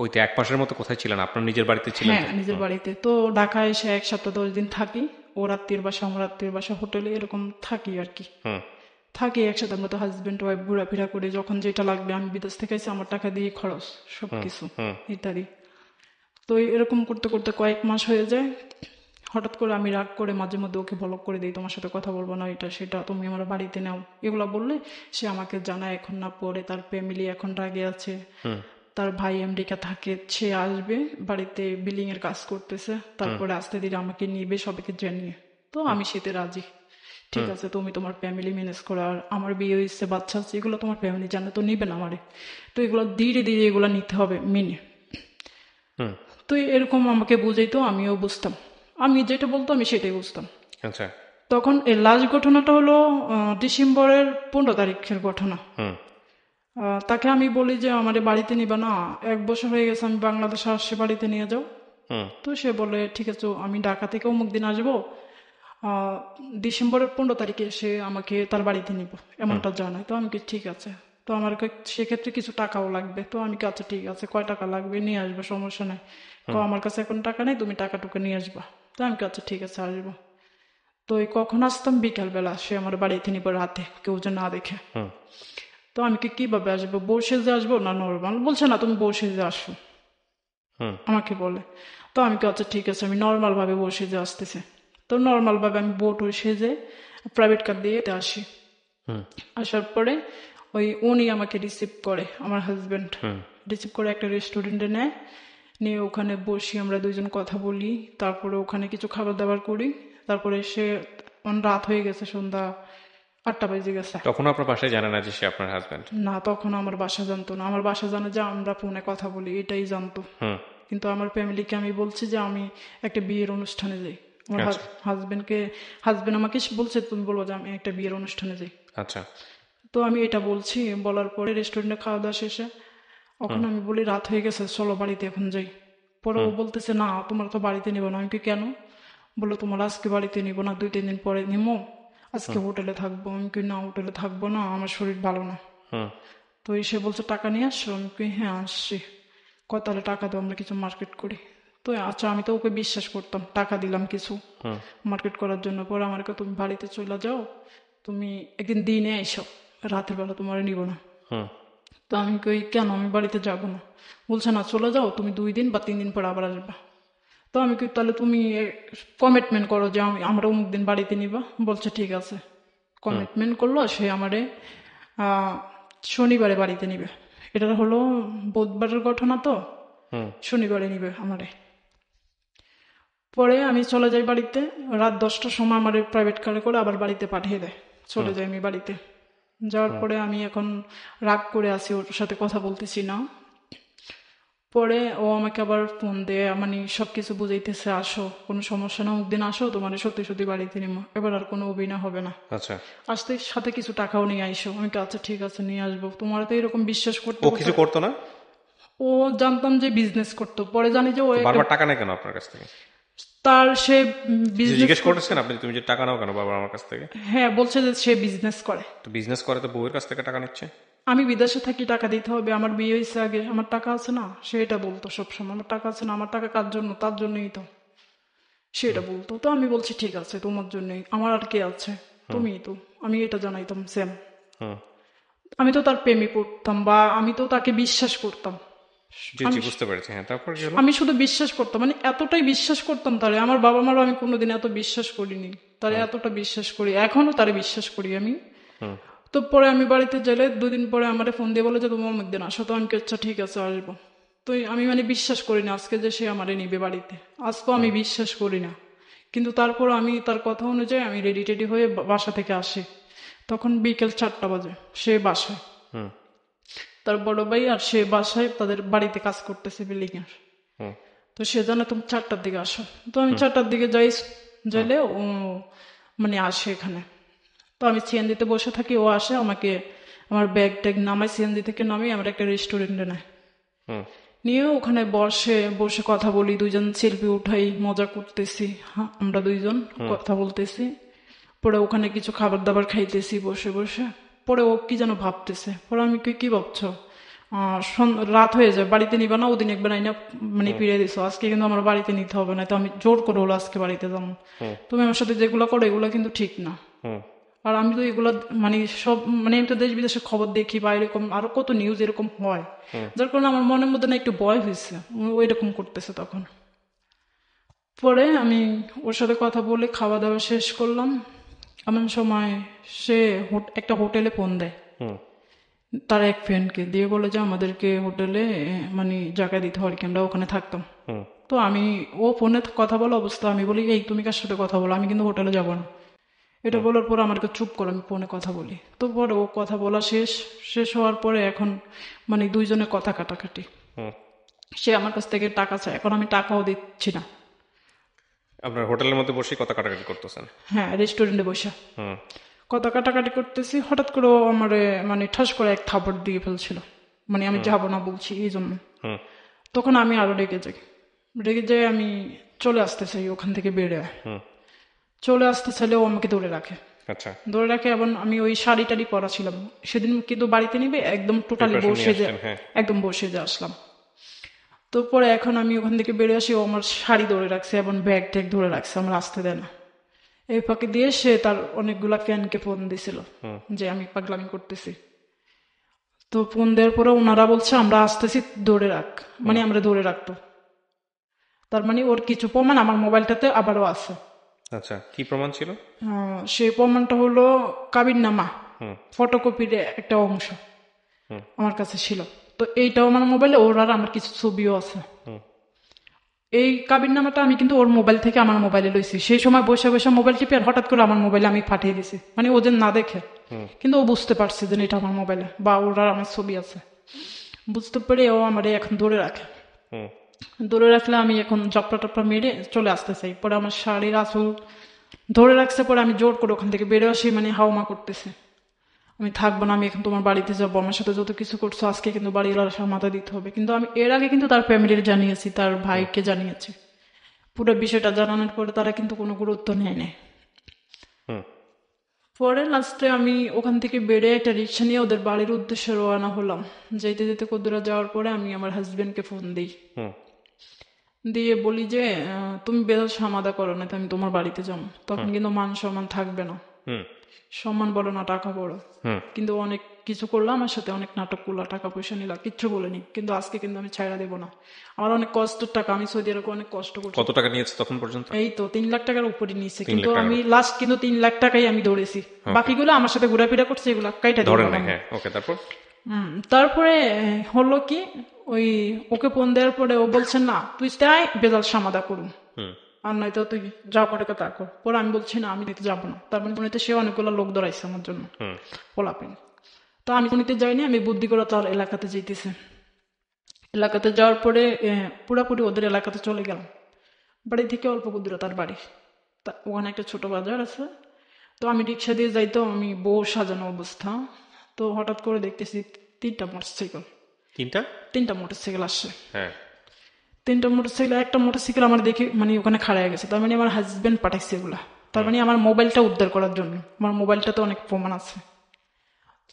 ওই তো 1 মাসের মতো কোথায় ছিলেন? আপনার নিজের বাড়িতে ছিলেন হ্যাঁ তো? নিজের বাড়িতে। তো ঢাকায় এসে 1 সপ্তাহ 10 দিন থাকি, ও রাত্রির বাসা আমার রাত্রির বাসা, হোটেলে এরকম থাকি আর কি। থাকি একসাথে, আমরা তো হাজবেন্ড ওয়াইফ ঘোরাফেরা করে, যখন যেটা লাগবে, আমি বিদেশ থেকে এসে আমার টাকা দিয়ে খরচ সবকিছু ইত্যাদি। তো এরকম করতে করতে কয়েক মাস হয়ে যায়। হঠাৎ করে আমি রাগ করে মাঝে মধ্যে ওকে ব্লক করে দিই, তোমার সাথে কথা বলবো না, এটা সেটা, তুমি আমার বাড়িতে নাও, এগুলো বললে সে আমাকে জানায় এখন না পরে, তার ফ্যামিলি এখন রাগে আছে, তার ভাই আমেরিকা থাকে, সে আসবে বাড়িতে বিলিং এর কাজ করতেছে, তারপরে আস্তে ধীরে আমাকে নিবে সবাইকে জানিয়ে। তো আমি সেতে রাজি, ঠিক আছে তুমি তোমার ফ্যামিলি ম্যানেজ করো, আর আমার বিয়ে হয়েছে, বাচ্চা আছে, এগুলো তোমার ফ্যামিলি জানে, তো নিবে না আমারে, তো এগুলো ধীরে ধীরে এগুলো নিতে হবে মেনে। তো এরকম আমাকে বুঝাইতো, আমিও বুঝতাম, আমি যেটা বলতো আমি সেটাই বুঝতাম। আচ্ছা। তখন এই লাস্ট ঘটনাটা হলো ডিসেম্বরের 15 তারিখের ঘটনা। তাকে আমি বলি যে আমাদের বাড়িতে নিবা না, 1 বছর হয়ে গেছে আমি বাংলাদেশে আসছি, বাড়িতে নিয়ে যাও। তো সে বলে ঠিক আছে, আমি ঢাকা থেকে অমুক দিন আসবো, ডিসেম্বরের 15 তারিখে সে আমাকে তার বাড়িতে নিব, এমনটা জানায়। তো আমি কি ঠিক আছে, তো আমার সেক্ষেত্রে কিছু টাকাও লাগবে, তো আমি কি আচ্ছা ঠিক আছে, কয় টাকা লাগবে নিয়ে আসবে, সমস্যা নাই। তো আমার কাছে এখন টাকা নেই, তুমি টাকাটুকু নিয়ে আসবা। তো আমি কি আচ্ছা ঠিক আছে আসবো। তো কখন আসতাম, বিকালবেলা, সে আমার বাড়িতে নিব রাতে, কেউ যে না দেখে। তো আমি কিভাবে আসবো, বউ সেজে আসবো না নর্মাল, বলছে না তুমি বউ সেজে আসো আমাকে বলে। তো আমি কি আচ্ছা ঠিক আছে, আমি নর্মাল ভাবে বউ সেজে আসতেছে। তো নর্মাল ভাবে আমি বউ সেজে প্রাইভেট কার দিয়ে আসি। আসার পরে উনি আমাকে রিসিভ করে, আমার হাজবেন্ড রিসিভ করে একটা রেস্টুরেন্টে নেয়, নিয়ে ওখানে বসি, আমরা 2জন কথা বলি, তারপরে ওখানে কিছু খাবার দাবার করি। তারপরে সে রাত হয়ে গেছে, সন্ধ্যা 8টা বেজে গেছে। তখন আপনার বাসায় জানে না যে সে আপনার হাজবেন্ড? না, তখন আমার বাসা জানতো না, আমার বাসা জানে যে আমরা ফোনে কথা বলি, এটাই জানতো। কিন্তু আমার ফ্যামিলিকে আমি বলছি যে আমি একটা বিয়ের অনুষ্ঠানে যাই, আমার হাজবেন্ড আমাকে বলছে তুমি বলবো যে আমি একটা বিয়ের অনুষ্ঠানে যাই। আচ্ছা। তো আমি এটা বলছি, বলার পরে রেস্টুরেন্টে খাওয়া দাওয়া শেষে এখন আমি বলি রাত হয়ে গেছে, চলো বাড়িতে এখন যাই। পরে ও বলতেছে না তোমার তো বাড়িতে নিব না। আমি কি কেন? বললো তোমার আজকে বাড়িতে নিব না, 2-3 দিন পরে নিবো, আজকে হোটেলে থাকবো। আমি কি না, হোটেলে থাকবো না, আমার শরীর ভালো না। তো এসে বলছে টাকা নিয়ে আসছো? আমি কি হ্যাঁ আসছি। তাহলে টাকা দাও, আমরা কিছু মার্কেট করি। তো আচ্ছা, আমি তো ওকে বিশ্বাস করতাম, টাকা দিলাম কিছু মার্কেট করার জন্য। পরে আমার তুমি বাড়িতে চলে যাও, তুমি একদিন দিনে এসো, রাতের বেলা তোমার নিব না। তো আমি কই কেন, আমি বাড়িতে যাব না। বলছে না চলে যাও, তুমি 2 দিন বা 3 দিন পর আবার আসবা। তো আমি কই তাহলে তুমি কমিটমেন্ট করো যে আমরা অমুক দিন বাড়িতে নিবা। বলছে ঠিক আছে। কমিটমেন্ট করলো, সে আমারে শনিবারে বাড়িতে নিবে। এটা হলো বুধবারের ঘটনা, তো শনিবারে নিবে আমারে। পরে আমি চলে যাই বাড়িতে, রাত 10টার সময় আমার প্রাইভেট কারে করে আবার বাড়িতে পাঠিয়ে দেয়, চলে যাই আমি বাড়িতে। যাওয়ার পরে আমি এখন রাগ করে আছি, ওর সাথে কথা বলতেছি না। পরে ও আমাকে আবার ফোন দিয়ে মানে সবকিছু বুঝাইতেছে, আসো কোনো সমস্যা না, একদিন আসো তোমার সত্যি সত্যি বাড়িতে নিবো, এবার আর কোনো অভিনয় হবে না, আচ্ছা আসতে সাথে কিছু টাকাও নিয়ে আইসো। আমি তো আচ্ছা ঠিক আছে নিয়ে আসবো। তোমার তো এরকম বিশ্বাস করতে ও কিছু করতো না? ও জানতাম যে বিজনেস করতো, পরে জানি যে ও বারবার টাকা নেয় কেন আপনার কাছ থেকে? তার সে কিছু বিজনেস, জিজ্ঞেস করেছেন আপনি, তুমি যে টাকা নাও কেন বাবা আমার কাছ থেকে? হ্যাঁ বলছে যে সে বিজনেস করে। তো বিজনেস করে তো বউয়ের কাছ থেকে টাকা নিচ্ছে। আমি বিদেশে থাকি, টাকা দিতে হবে, আমার বিয়ে হয়েছে আগে, আমার টাকা আছে না, সে এটা বলতো সবসময়, আমার টাকা আছে না, আমার টাকা কার জন্য, তার জন্যই তো, সে এটা বলতো। তো আমি বলছি ঠিক আছে তোমার জন্যই, আমার আর কে আছে, তুমিই তো, আমি এটা জানাইতাম সেম। হুম, আমি তো তার প্রেমে পড়তাম বা আমি তো তাকে বিশ্বাস করতাম। জি জি বুঝতে পেরেছি। হ্যাঁ, তারপর কি হলো? আমি শুধু বিশ্বাস করতাম, মানে এতটাই বিশ্বাস করতাম তারে, আমার বাবা মারও আমি কোনোদিন এত বিশ্বাস করিনি তারে, এতটা বিশ্বাস করি, এখনো তারে বিশ্বাস করি আমি। হুম, তো পরে আমি বাড়িতে গেলে 2 দিন পরে আমার ফোন দিয়ে বলে যে তুমি অমুকদিন আসো, তো আমি কি আচ্ছা ঠিক আছে আসবো। তো আমি মানে বিশ্বাস করি না আজকে যে সে আমারে নিবে বাড়িতে, আজকেও আমি বিশ্বাস করি না। কিন্তু তারপর আমি তার কথা অনুযায়ী আমি রেডি টেডি হয়ে বাসা থেকে আসি, তখন বিকেল 4টা বাজে, সে বাসায়, হুম, তার বড় ভাই আর সে বাসায় তাদের বাড়িতে কাজ করতেছে বিল্ডিং এর। হুম, তো সে জানে তুমি 4টার দিকে আসো, তো আমি 4টার দিকে যাইলে ও মানে আসে এখানে। তো আমি সিএনজিতে বসে থাকি, ও আসে আমাকে আমার ব্যাগ ট্যাগ নামাই, সিএনজি থেকে নামিয়ে আমার একটা রেস্টুরেন্টে নেয়, হুম, নিয়ে ওখানে বসে বসে কথা বলি, দুইজন সেলফি উঠাই, মজা করতেছি, হ্যাঁ আমরা দুইজন কথা বলতেছি। পরে ওখানে কিছু খাবার দাবার খাইতেছি বসে বসে। পরে ও কি যেন ভাবতেছে, পরে আমি কি ভাবছো, রাত হয়ে যায়, বাড়িতে নিবা না, ওদিন একবার আইনা মানে ফিরে দিছো, আজকে কিন্তু আমার বাড়িতে নিতে হবে না, তো আমি জোর করে হলো আজকে বাড়িতে যাবো, তুমি আমার সাথে যেগুলো করো এগুলো কিন্তু ঠিক না। হুম, আর আমি তো এগুলো মানে সব মানে আমি তো দেশ বিদেশে খবর দেখি বা এরকম আরো কত নিউজ এরকম হয়, যার কারণে আমার মনের মধ্যে না একটু ভয় হয়েছে, ওই রকম করতেছে তখন। পরে আমি ওর সাথে কথা বলে খাওয়া দাওয়া শেষ করলাম, এমন সময় সে একটা হোটেলে ফোন দেয় হুম, তার এক ফ্রেন্ডকে, দিয়ে বলে যে আমাদেরকে হোটেলে মানে জায়গা দিতে হয় আর কি, আমরা ওখানে থাকতাম। হুম, তো আমি, ও ফোনে কথা বলা অবস্থা, আমি বলি এই তুমি কার সাথে কথা বলো, আমি কিন্তু হোটেলে যাবো না। এটা বলার পর আমাকে চুপ করে আমি ফোনে কথা বলি। তো পরে ও কথা বলা শেষ, শেষ হওয়ার পরে এখন মানে দুইজনে কথা কাটাকাটি, হুম। সে আমার কাছ থেকে টাকা চায়, এখন আমি টাকাও দিচ্ছি না। আপনার হোটেলের মধ্যে বসে কথা কাটাকাটি করতেছেন? হ্যাঁ রেস্টুরেন্টে বসে হুম, কথা কাটাকাটি করতেছি, হঠাৎ করে ও আমারে মানে ঠাস করে এক থাপড় দিয়ে ফেলছিল, মানে আমি যাবো না বলছি এই জন্য। হুম, তখন আমি আরো রেগে যাই, রেগে যাই, আমি চলে আসতে চাই ওখান থেকে বেড়ে, হুম, চলে আসতে চাইলে ও আমাকে ধরে রাখে, আচ্ছা। ধরে রাখে। এবং আমি ওই শাড়ি টাড়ি পরা ছিলাম সেদিন, কিন্তু বাড়িতে নিবে একদম টোটালি Preparation নিয়ে বসে যে, আসছেন, হ্যাঁ। একদম বসে যে আসলাম। তো পরে এখন আমি ওখান থেকে বেরিয়ে আসি, ও আমার শাড়ি ধরে রাখছে এবং ব্যাগ ট্যাগ ধরে রাখছে, আমার আসতে দেয় না। এই ফাঁকে দিয়ে সে তার অনেকগুলা ফ্যানকে ফোন দিছিল যে আমি পাগলামি করতেছি। তো ফোন দেওয়ার পরে ওনারা বলছে আমরা আসতেছি, ধরে রাখ, মানে আমরা ধরে রাখতো। তার মানে ওর কিছু প্রমাণ আমার মোবাইলটাতে আবারও আছে। আচ্ছা, কি প্রমাণ ছিল? সেই প্রমাণটা হলো কাবিননামা হুম, ফটোকপির একটা অংশ হুম, আমার কাছে ছিল। তো এইটাও আমার মোবাইলে, ওর আর আমার কিছু ছবিও আছে। হুম, এই কাবিননামাটা আমি কিন্তু ওর মোবাইল থেকে আমার মোবাইলে লইছি, সেই সময় বসে বসে মোবাইল টিপে আর হঠাৎ করে আমার মোবাইলে আমি পাঠিয়ে দিছি, মানে ও যেন না দেখে, কিন্তু ও বুঝতে পারছে যে এটা আমার মোবাইলে বা ওর আর আমার ছবি আছে। বুঝতে পেরে ও আমার এখন ধরে রাখে, হুম, ধরে রাখলে আমি এখন জপটা টপটা মেরে চলে আসতে চাই, পরে আমার শাড়ির আঁচল ধরে রাখছে, পরে আমি জোর করে ওখান থেকে বেরো আসি, মানে হাওমা করতেছে আমি থাকবো না, আমি এখন তোমার বাড়িতে যাবো, আমার সাথে যত কিছু করছো আজকে কিন্তু বাড়ির মাথা দিতে হবে। কিন্তু আমি এর আগে কিন্তু তার ফ্যামিলির জানিয়েছি, তার ভাইকে জানিয়েছি, পুরো বিষয়টা জানানোর পরে তারা কিন্তু কোনো গুরুত্ব নেয় নাই। হুম, পরে লাস্টে আমি ওখান থেকে বেড়ে একটা রিক্সা নিয়ে ওদের বাড়ির উদ্দেশ্যে রওনা হলাম। যেতে যেতে কদ্দুরা যাওয়ার পরে আমি আমার হাজবেন্ডকে ফোন দিই, হুম, দিয়ে বলি যে তুমি বেদল সমাধা করো না তো আমি তোমার বাড়িতে যাবো, তখন কিন্তু মান সম্মান থাকবে না, হুম, সম্মান বড় না টাকা বড়। হুম। কিন্তু অনেক কিছু করলো আমার সাথে, অনেক নাটক করলো, টাকা পয়সা নিলা, কিচ্ছু বলেনি, কিন্তু আজকে কিন্তু আমি ছাইড়া দেবো না। আমার অনেক কষ্টের টাকা, আমি সৌদি আরবে অনেক কষ্ট করছি। কত টাকা নিয়েছে তখন পর্যন্ত? এই তো 3 লাখ টাকার উপরে নিয়েছে, 3 কিন্তু লাখ টাকার আমি লাস্ট কিন্তু 3 লাখ টাকাই আমি ধরেছি, বাকিগুলো আমার সাথে ঘোরাফেরা করছে, এগুলো কাইটা ধরেন দিলাম না, আমি। হ্যাঁ, ওকে, তারপর? তারপরে হলো কি, ওই ওকে ফোন দেওয়ার পরে ও বলছে না তুই তাই বেজাল সমাধা করুন, হুম, আর নয়তো তুই যা পরে কথা কর। পরে আমি বলছি না আমি নিতে যাবো না, তারপরে উনিতে সে অনেকগুলো লোক ধরাইছে আমার জন্য, হুম, পোলাপেন। তো আমি উনিতে যাইনি, আমি বুদ্ধি করে তার এলাকাতে যেতেছে। এলাকাতে যাওয়ার পরে পুরাপুরি ওদের এলাকাতে চলে গেলাম। বাড়ি থেকে অল্প দূরতার বাড়ি, ওখানে একটা ছোট বাজার আছে। তো আমি রিক্সা দিয়ে যাইতো, আমি বউ সাজানো অবস্থা। তো হঠাৎ করে দেখতেছি তিনটা মোটরসাইকেল আসছে। তিনটা মোটরসাইকেল, একটা মোটরসাইকেল আমার দেখে মানে ওখানে খাড়ায় গেছে, তার মানে আমার হাজবেন্ড পাঠাইছে এগুলা। তার মানে আমার মোবাইলটা উদ্ধার করার জন্য, আমার মোবাইলটাতে অনেক প্রমাণ আছে।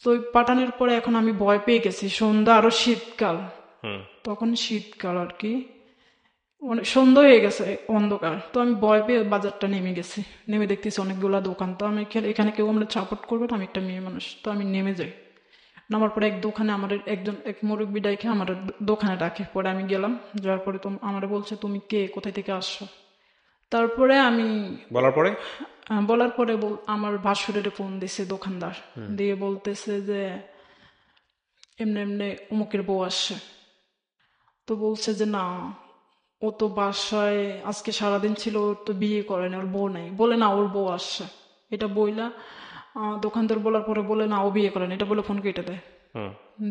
তো ওই পাঠানোর পরে এখন আমি ভয় পেয়ে গেছি। সন্ধ্যা, আরো শীতকাল, তখন শীতকাল আর কি, অনেক সন্ধ্যা হয়ে গেছে, অন্ধকার। তো আমি ভয় পেয়ে বাজারটা নেমে গেছি। নেমে দেখতেছি অনেকগুলা দোকান। তো আমি এখানে কেউ আমরা সাপোর্ট করবে না, আমি একটা মেয়ে মানুষ। তো আমি নেমে যাই। নামার পরে এক দোকানে আমার এক মুরব্বী ডাইকে আমার দোকানে ডাকে। পরে আমি গেলাম, যাওয়ার পরে তো আমার বলছে তুমি কে, কোথায় থেকে আসছো। তারপরে আমি বলার পরে আমার ভাসুরের ফোন দিছে দোকানদার, দিয়ে বলতেছে যে এমনি এমনি অমুকের বউ আসছে। তো বলছে যে না, ও তো বাসায় আজকে সারাদিন ছিল, ওর তো বিয়ে করে না, ওর বউ নাই। বলে না, ওর বউ আসছে। এটা বইলা দোকানদার বলার পরে বলে না, ও বিয়ে করে না, এটা বলে ফোন কেটে দেয়।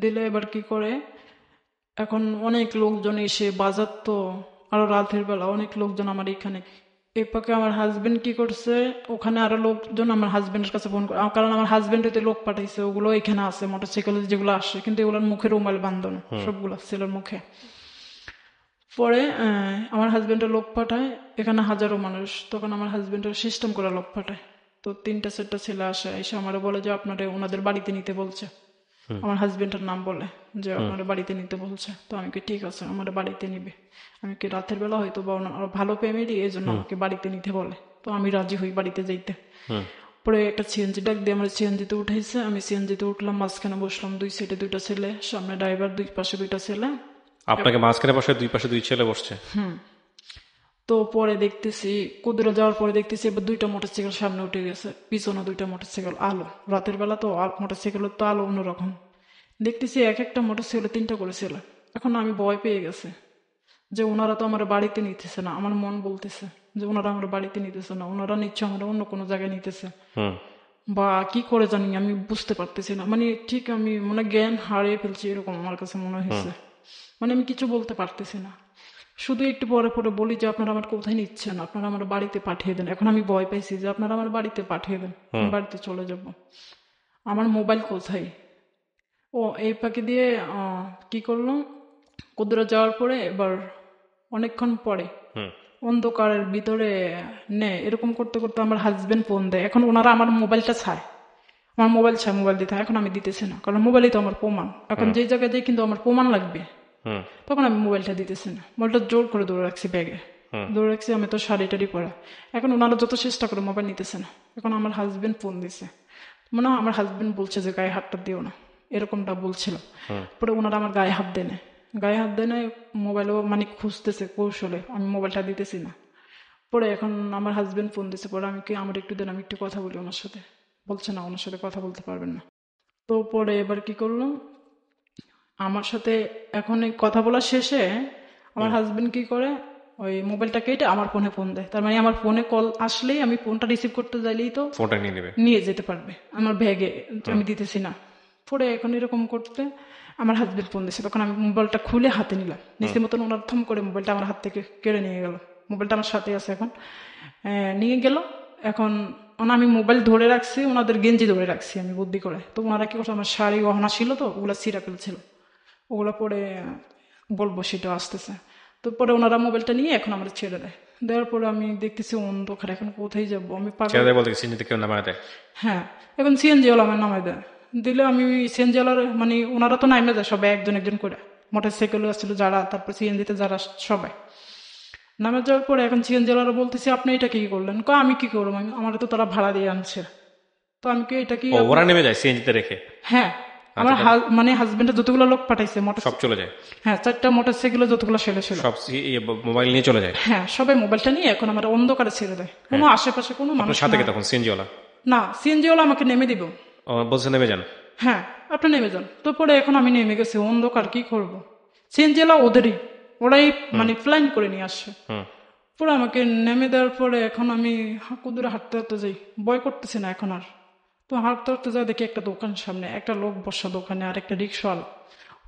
দিলে এবার কি করে, এখন অনেক লোকজন এসে, বাজার তো আরো রাতের বেলা, অনেক লোকজন আমার এখানে। এই পাকে আমার হাজবেন্ড কি করছে, ওখানে আরো লোকজন আমার হাজবেন্ডের কাছে ফোন করে, কারণ আমার হাজবেন্ড হইতে লোক পাঠাইছে, ওগুলো এখানে আছে মোটরসাইকেলে যেগুলো আসে, কিন্তু এগুলোর মুখে রুমাল বাঁধানো, সবগুলো ছেলের মুখে। পরে আমার হাজবেন্ডের লোক পাঠায় এখানে হাজারো মানুষ। তখন আমার হাজবেন্ডের সিস্টেম করে লোক পাঠায়। তো 3-4টা ছেলে আসে, এসে আমার বলে যে আপনারা ওনাদের বাড়িতে নিতে বলছে। আমার হাজবেন্ডের নাম বলে যে আপনারা বাড়িতে নিতে বলছে। তো আমি কি ঠিক আছে, আমার বাড়িতে নিবে। আমি কি রাতের বেলা হয়তো বা ভালো ফ্যামিলি, এই জন্য আমাকে বাড়িতে নিতে বলে। তো আমি রাজি হই বাড়িতে যাইতে। পরে একটা সিএনজি ডাক দিয়ে আমার সিএনজিতে উঠাইছে। আমি সিএনজিতে উঠলাম, মাঝখানে বসলাম, 2 সাইডে 2টা ছেলে, সামনে ড্রাইভার, 2 পাশে 2টা ছেলে। আপনাকে মাঝখানে বসে 2 পাশে 2 ছেলে বসছে? তো পরে দেখতেছি, কুদুরা যাওয়ার পরে দেখতেছি এবার 2টা মোটরসাইকেল সামনে উঠে গেছে, পিছনে 2টা মোটরসাইকেল। আলো, রাতের বেলা তো মোটরসাইকেলের তো আলো অন্যরকম। দেখতেছি এক একটা মোটরসাইকেলে 3টা করে ছেলে। এখন আমি ভয় পেয়ে গেছে যে ওনারা তো আমার বাড়িতে নিতেছে না। আমার মন বলতেছে যে ওনারা আমার বাড়িতে নিতেছে না, ওনারা নিচ্ছে আমার অন্য কোনো জায়গায় নিতেছে, বা কি করে জানি আমি বুঝতে পারতেছি না। মানে ঠিক আমি মনে জ্ঞান হারিয়ে ফেলছি, এরকম আমার কাছে মনে হয়েছে। মানে আমি কিছু বলতে পারতেছি না, শুধু একটু পরে পরে বলি যে আপনারা আমার কোথায় নিচ্ছেন, আপনারা আমার বাড়িতে পাঠিয়ে দেন। এখন আমি ভয় পাইছি যে আপনারা আমার বাড়িতে পাঠিয়ে দেন, আমি বাড়িতে চলে যাব। আমার মোবাইল কোথায়? ও এই ফাঁকি দিয়ে কি করলো, কুদরা যাওয়ার পরে এবার অনেকক্ষণ পরে অন্ধকারের ভিতরে এরকম করতে করতে আমার হাজবেন্ড ফোন দেয়। এখন ওনারা আমার মোবাইলটা চায়, আমার মোবাইল চায়, মোবাইল দিতে। এখন আমি দিতেছি না, কারণ মোবাইলই তো আমার প্রমাণ। এখন যে জায়গায় যাই কিন্তু আমার প্রমাণ লাগবে, তখন আমি মোবাইলটা দিতেছি না। মোবাইলটা জোর করে দৌড়ে রাখছি ব্যাগে, দৌড়ে রাখছি। আমি তো শাড়ি টাড়ি পরা। এখন ওনারা যত চেষ্টা করে মোবাইল নিতেছে না। এখন আমার হাজবেন্ড ফোন দিছে, মনে হয় আমার হাজবেন্ড বলছে যে গায়ে হাতটা দিও না, এরকমটা বলছিল। পরে ওনারা আমার গায়ে হাত দেয় না, মোবাইলও মানে খুঁজতেছে কৌশলে, আমি মোবাইলটা দিতেছি না। পরে এখন আমার হাজবেন্ড ফোন দিছে, পরে আমি কি আমার একটু দেন, আমি একটু কথা বলি ওনার সাথে। বলছে না, ওনার সাথে কথা বলতে পারবেন না। তো পরে এবার কি করলো, আমার সাথে এখন এই কথা বলা শেষে আমার হাজবেন্ড কি করে, ওই মোবাইলটা কেটে আমার ফোনে ফোন দেয়। তার মানে আমার ফোনে কল আসলেই আমি ফোনটা রিসিভ করতে যাইলেই তো ফোনটা নিয়ে যেতে পারবে আমার ব্যাগে, আমি দিতেছি না। পরে এখন এরকম করতে আমার হাজবেন্ড ফোন দিচ্ছে, তখন আমি মোবাইলটা খুলে হাতে নিলাম, নিচের মতন ওনার থম করে মোবাইলটা আমার হাত থেকে কেড়ে নিয়ে গেল। মোবাইলটা আমার সাথে আছে, এখন নিয়ে গেল। এখন আমি মোবাইল ধরে রাখছি, ওনাদের গেঞ্জি ধরে রাখছি আমি বুদ্ধি করে। তো ওনারা কি করছে, আমার শাড়ি গহনা ছিল তো ওগুলো ছিঁড়া ফেলছিল, ওগুলো পরে বলবো সেটা আসতেছে। তো পরে ওনারা মোবাইলটা নিয়ে এখন আমার ছেড়ে দেয়। দেওয়ার পরে আমি দেখতেছি অন্ধকার, এখন কোথায় যাবো আমি, হ্যাঁ এখন সিএনজি ওলা আমার নামাই দেয়। দিলে আমি সিএনজি ওলার মানে ওনারা তো নামে যায় সবাই একজন একজন করে, মোটর সাইকেল আসছিল যারা, তারপর সিএনজিতে যারা সবাই নামে যাওয়ার পরে এখন সিএনজি ওলারা বলতেছি আপনি এটা কি করলেন? আমি কি করবো, আমার তো তারা ভাড়া দিয়ে আনছে। তো আমি কি এটা কি ওরা নেমে যায় সিএনজিতে রেখে? হ্যাঁ, আমার মানে হাজবেন্ডের যতগুলো লোক পাঠাইছে মোটর সব চলে যায়। হ্যাঁ, 4টা মোটরসাইকেলে যতগুলো ছেলে ছিল সব মোবাইল নিয়ে চলে যায়। হ্যাঁ, সবাই মোবাইলটা নিয়ে এখন আমার অন্ধকারে ছেড়ে দেয়। কোনো আশেপাশে কোনো মানুষ সাথে তখন সিএনজি ওলা না, সিএনজি ওলা আমাকে নেমে দিব, বলছে নেমে যান। হ্যাঁ আপনি নেমে যান। তো পরে এখন আমি নেমে গেছি, অন্ধকার কি করব। সিএনজি ওলা ওদেরই, ওরাই মানে প্ল্যান করে নিয়ে আসছে। পরে আমাকে নেমে দেওয়ার পরে এখন আমি কুদুরে হাঁটতে হাঁটতে যাই, ভয় করতেছি না এখন আর। তো হাঁটতে হাঁটতে যাই, দেখি একটা দোকান সামনে একটা লোক বসা দোকানে, আর একটা রিক্সাওয়ালা।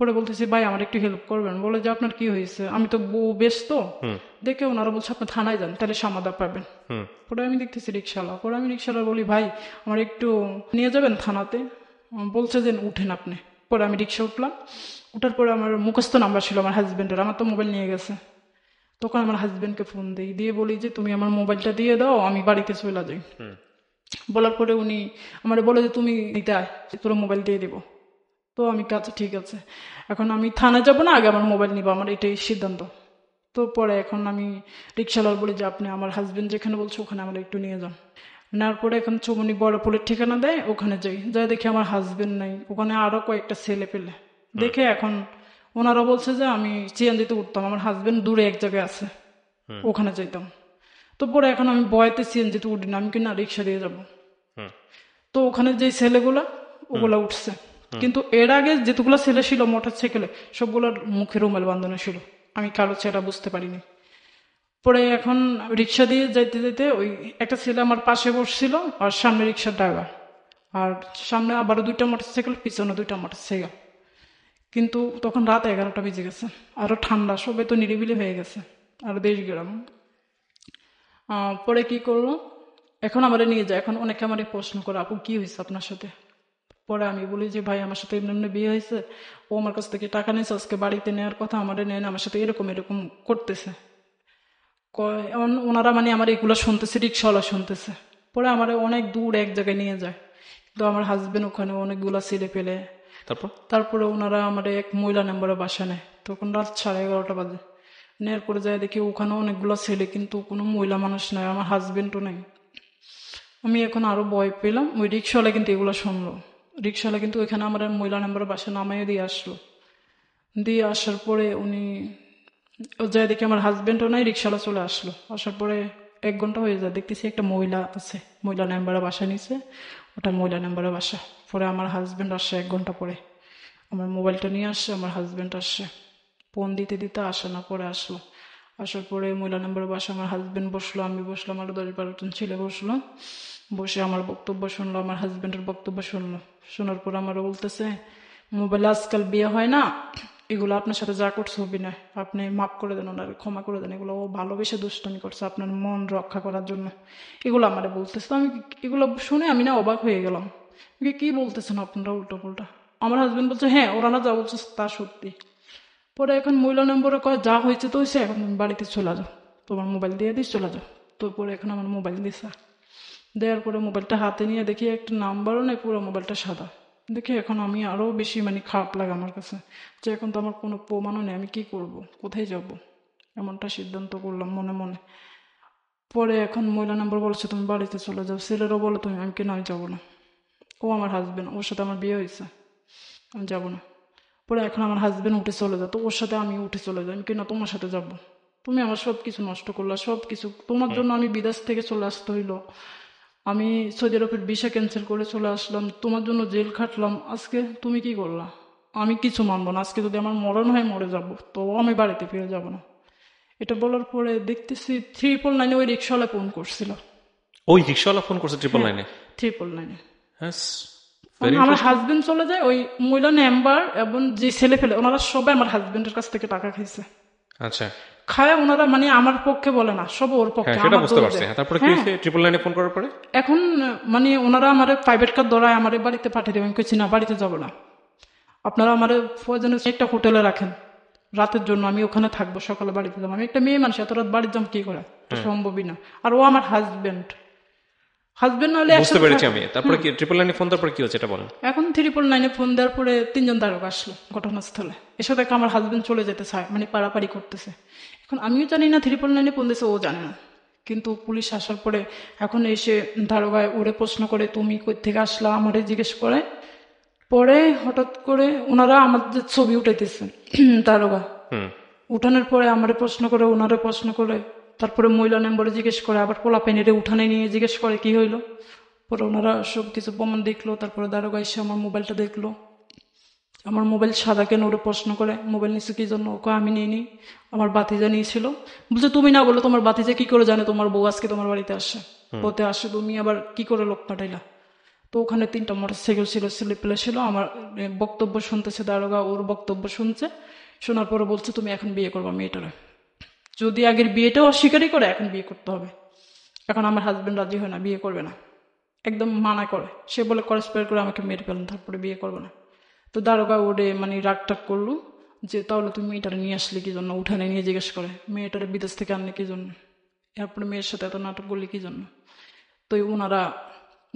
পরে বলতেছি ভাই আমার একটু হেল্প করবেন, বলে যে আপনার কি হয়েছে, আমি তো বউ ব্যস্ত দেখে ওনারা বলছে আপনি থানায় যান তাহলে সমাধান পাবেন। পরে আমি দেখতেছি রিক্সাওয়ালা, পরে আমি রিক্সাওয়ালা বলি ভাই আমার একটু নিয়ে যাবেন থানাতে, বলছে যে উঠেন আপনি। পরে আমি রিক্সা উঠলাম, উঠার পরে আমার মুখস্থ নাম্বার ছিল আমার হাজবেন্ডের, আমার তো মোবাইল নিয়ে গেছে। তখন আমার হাজবেন্ডকে ফোন দিই, দিয়ে বলি যে তুমি আমার মোবাইলটা দিয়ে দাও আমি বাড়িতে চলে যাই। বলার পরে উনি আমার বলে যে তুমি নিতে আয়, তোর মোবাইল দিয়ে দিব। তো আমি আচ্ছা ঠিক আছে, এখন আমি থানায় যাবো না আগে আমার মোবাইল নিবো, আমার এটাই সিদ্ধান্ত। তো পরে এখন আমি রিক্সাওয়ালার বলি যে আপনি আমার হাজবেন্ড যেখানে বলছে ওখানে আমার একটু নিয়ে যান। নেওয়ার পরে এখন চৌমনি বড় পুলের ঠিকানা দেয়, ওখানে যাই দেখি আমার হাজবেন্ড নাই, ওখানে আরো কয়েকটা ছেলে পেলে দেখে এখন ওনারা বলছে যে আমি সিএনজিতে উঠতাম, আমার হাজবেন্ড দূরে এক জায়গায় আছে ওখানে যাইতাম। তো পরে এখন আমি বয়তে সিএনজিতে উঠি না, আমি কিনা রিক্সা দিয়ে যাব। তো ওখানে যে ছেলেগুলা ওগুলা উঠছে, কিন্তু এর আগে যেগুলো ছেলে ছিল মোটর সাইকেলে সবগুলোর মুখে রুমাল বাঁধানো ছিল, আমি কারো সেটা বুঝতে পারিনি। পরে এখন রিক্সা দিয়ে যাইতে যাইতে ওই একটা ছেলে আমার পাশে বসছিল, আর সামনে রিক্সার ড্রাইভার, আর সামনে আবারও 2টা মোটরসাইকেল, পিছনে 2টা মোটরসাইকেল। কিন্তু তখন রাত 11টা বেজে গেছে, আরো ঠান্ডা, সবাই তো নিরিবিলি হয়ে গেছে, আর দেশ গ্রাম। পরে কি করলো, এখন আমারে নিয়ে যায়, এখন অনেকে আমারে প্রশ্ন করে আপু কি হয়েছে আপনার সাথে। পরে আমি বলি যে ভাই আমার সাথে এমনি এমনি বিয়ে হয়েছে, ও আমার কাছ থেকে টাকা নিয়েছে, আজকে বাড়িতে নেওয়ার কথা আমারে নেয় না, আমার সাথে এরকম এরকম করতেছে। ওনারা মানে আমার এগুলো শুনতেছে, রিক্সাওয়ালা শুনতেছে। পরে আমার অনেক দূর এক জায়গায় নিয়ে যায়, তো আমার হাজবেন্ড ওখানে অনেকগুলা ছেলে পেলে। তারপরে ওনারা আমার এক মহিলা নাম্বারে বাসা নেয়, তখন রাত 11:30 বাজে। নেওয়ার পরে যায় দেখি ওখানে অনেকগুলো ছেলে, কিন্তু কোনো মহিলা মানুষ নাই, আমার হাজবেন্ডও নেই। আমি এখন আরো ভয় পেলাম। ওই রিক্সাওয়ালা কিন্তু এগুলো শুনলো, রিক্সাওয়ালা কিন্তু ওইখানে আমার মহিলা নাম্বারে বাসা নামাইয়ে দিয়ে আসলো। দিয়ে আসার পরে উনি যাই দেখি আমার হাজবেন্ডও নাই, রিক্সাওয়ালা চলে আসলো। আসার পরে 1 ঘন্টা হয়ে যায়, দেখতেছি একটা মহিলা আছে, মহিলা নাম্বারে বাসা নিছে, ওটা মহিলা নাম্বারে বাসা। পরে আমার হাজবেন্ড আসছে 1 ঘন্টা পরে, আমার মোবাইলটা নিয়ে আসছে, আমার হাজবেন্ড আসছে, ফোন দিতে দিতে আসে না, পরে আসলো। আসার পরে মহিলা নাম্বারে বাসা আমার হাজবেন্ড বসলো, আমি বসলাম, আরো 10-12 জন ছেলে বসলো। বসে আমার বক্তব্য শুনলো, আমার হাজবেন্ডের বক্তব্য শুনলো। শোনার পর আমারও বলতেছে মোবাইলে আজকাল বিয়ে হয় না, এগুলো আপনার সাথে যা করছে অভিনয়, আপনি মাফ করে দেন, ওনার ক্ষমা করে দেন, এগুলো ও ভালোবেসে দুষ্টামি করছে আপনার মন রক্ষা করার জন্য, এগুলো আমারে বলতেছে। তো আমি এগুলো শুনে আমি না অবাক হয়ে গেলাম, কি বলতেছেন আপনারা উল্টো পুল্টা। আমার হাজবেন্ড বলছে হ্যাঁ ওরা না যা বলছে তা সত্যি। পরে এখন মহিলা নম্বরে কয় যা হয়েছে তো হয়েছে, এখন তুমি বাড়িতে চলে যাও, তোমার মোবাইল দিয়ে দিস চলে যাও। তো পরে এখন আমার মোবাইল দিছে, দেওয়ার পরে মোবাইলটা হাতে নিয়ে দেখি একটা নাম্বারও নেই, পুরো মোবাইলটা সাদা। দেখে এখন আমি আরো বেশি মানে খারাপ লাগে আমার কাছে, যে এখন তো আমার কোনো প্রমাণও নেই, আমি কি করব, কোথায় যাব, এমনটা সিদ্ধান্ত করলাম মনে মনে। পরে এখন মহিলা নাম্বার বলছে তুমি বাড়িতে চলে যাও, ছেলেরও বলে তুমি, আমি কি নয় যাবো না, ও আমার হাজবেন্ড, ওর সাথে আমার বিয়ে হয়েছে, আমি যাবো না। পরে এখন আমার হাজবেন্ড উঠে চলে যায়, তো ওর সাথে আমি উঠে চলে যাই, আমি কি না তোমার সাথে যাবো, তুমি আমার সব কিছু নষ্ট করলা, সব কিছু তোমার জন্য আমি বিদেশ থেকে চলে আসতে হইলো, আমি সৌদি আরবের ভিসা ক্যান্সেল করে চলে আসলাম, তোমার জন্য জেল খাটলাম, আজকে তুমি কি করলা, আমি কিছু মানবো না, আজকে যদি আমার মরণ হয় মরে যাব, তো আমি বাড়িতে ফিরে যাব না। এটা বলার পরে দেখতেছি 999 ওই রিক্সাওয়ালা ফোন করছিল। ওই রিক্সাওয়ালা ফোন করছে 999? 999 আমার হাজবেন্ড চলে যায়, ওই মহিলা নাম্বার এবং যে ছেলে ফেলে ওনারা সবাই আমার হাজবেন্ডের কাছ থেকে টাকা খাইছে। আচ্ছা, খায় ওনারা, মানে আমার পক্ষে বলে না, সব ওর পক্ষে। সেটা বুঝতে পারছি। তারপরে কি হইছে 999 ফোন করার পরে? এখন মানে ওনারা আমারে প্রাইভেট কার ধরায় আমারে বাড়িতে পাঠিয়ে দেবেন, কইছি না বাড়িতে যাব না, আপনারা আমারে প্রয়োজনে একটা হোটেলে রাখেন রাতের জন্য, আমি ওখানে থাকবো, সকালে বাড়িতে যাবো। আমি একটা মেয়ে মানুষ, এত রাত বাড়িতে যাম কি করে, সম্ভবই না। আর ও আমার হাজবেন্ড নাহলে বুঝতে পেরেছি আমি। তারপরে কি 999 ফোন দেওয়ার পরে কি হচ্ছে এটা বলেন। এখন 999 ফোন দেওয়ার পরে 3 জন দারোগা আসলো ঘটনাস্থলে, এসে দেখে আমার হাজবেন্ড চলে যেতে চায়, মানে পাড়াপাড়ি করতেছে। এখন আমিও জানি না 999 ফোন দিয়েছে, ও জানে না। কিন্তু পুলিশ আসার পরে এখন এসে দারোগায় ওরে প্রশ্ন করে তুমি কই থেকে আসলা, আমারে জিজ্ঞেস করে। পরে হঠাৎ করে ওনারা আমাদের ছবি উঠাইতেছে দারোগা, উঠানোর পরে আমারে প্রশ্ন করে, ওনারে প্রশ্ন করে, তারপরে মহিলা নাম্বারে জিজ্ঞেস করে, আবার পোলা পেনেরে উঠানে নিয়ে জিজ্ঞেস করে কি হইলো। পরে ওনারা সব কিছু প্রমাণ দেখলো। তারপরে দারোগা এসে আমার মোবাইলটা দেখলো, আমার মোবাইল সাদা কেন, ওরে প্রশ্ন করে মোবাইল নিচ্ছে কি জন্য, ওকে আমি নিয়ে নিই, আমার বাতিজা নিয়েছিল। বলছে তুমি না বলো, তোমার বাতিজা কি করে জানে তোমার বউ আজকে তোমার বাড়িতে আসে, বলতে আসে তুমি আবার কি করে লোক পাঠাইলা। তো ওখানে 3টা মোটরসাইকেল ছিল, ছেলেপেলে ছিল। আমার বক্তব্য শুনতেছে দারোগা, ওর বক্তব্য শুনছে। শোনার পরে বলছে তুমি এখন বিয়ে করবা মেয়েটারে, যদি আগের বিয়েটাও অস্বীকারই করে এখন বিয়ে করতে হবে। এখন আমার হাজবেন্ড রাজি হয় না, বিয়ে করবে না, একদম মানা করে। সে বলে কনস্পায়ার করে আমাকে মেরে ফেলেন, তারপরে বিয়ে করবে না। তো দারোগা ওরে মানে রাগ টাগ করলো যে তাহলে তুমি মেয়েটারে নিয়ে আসলে কি জন্য, উঠানে নিয়ে জিজ্ঞেস করে মেয়েটারে বিদেশ থেকে আনলে কি জন্য, এরপরে মেয়ের সাথে এত নাটক করলে কি জন্য। তো ওনারা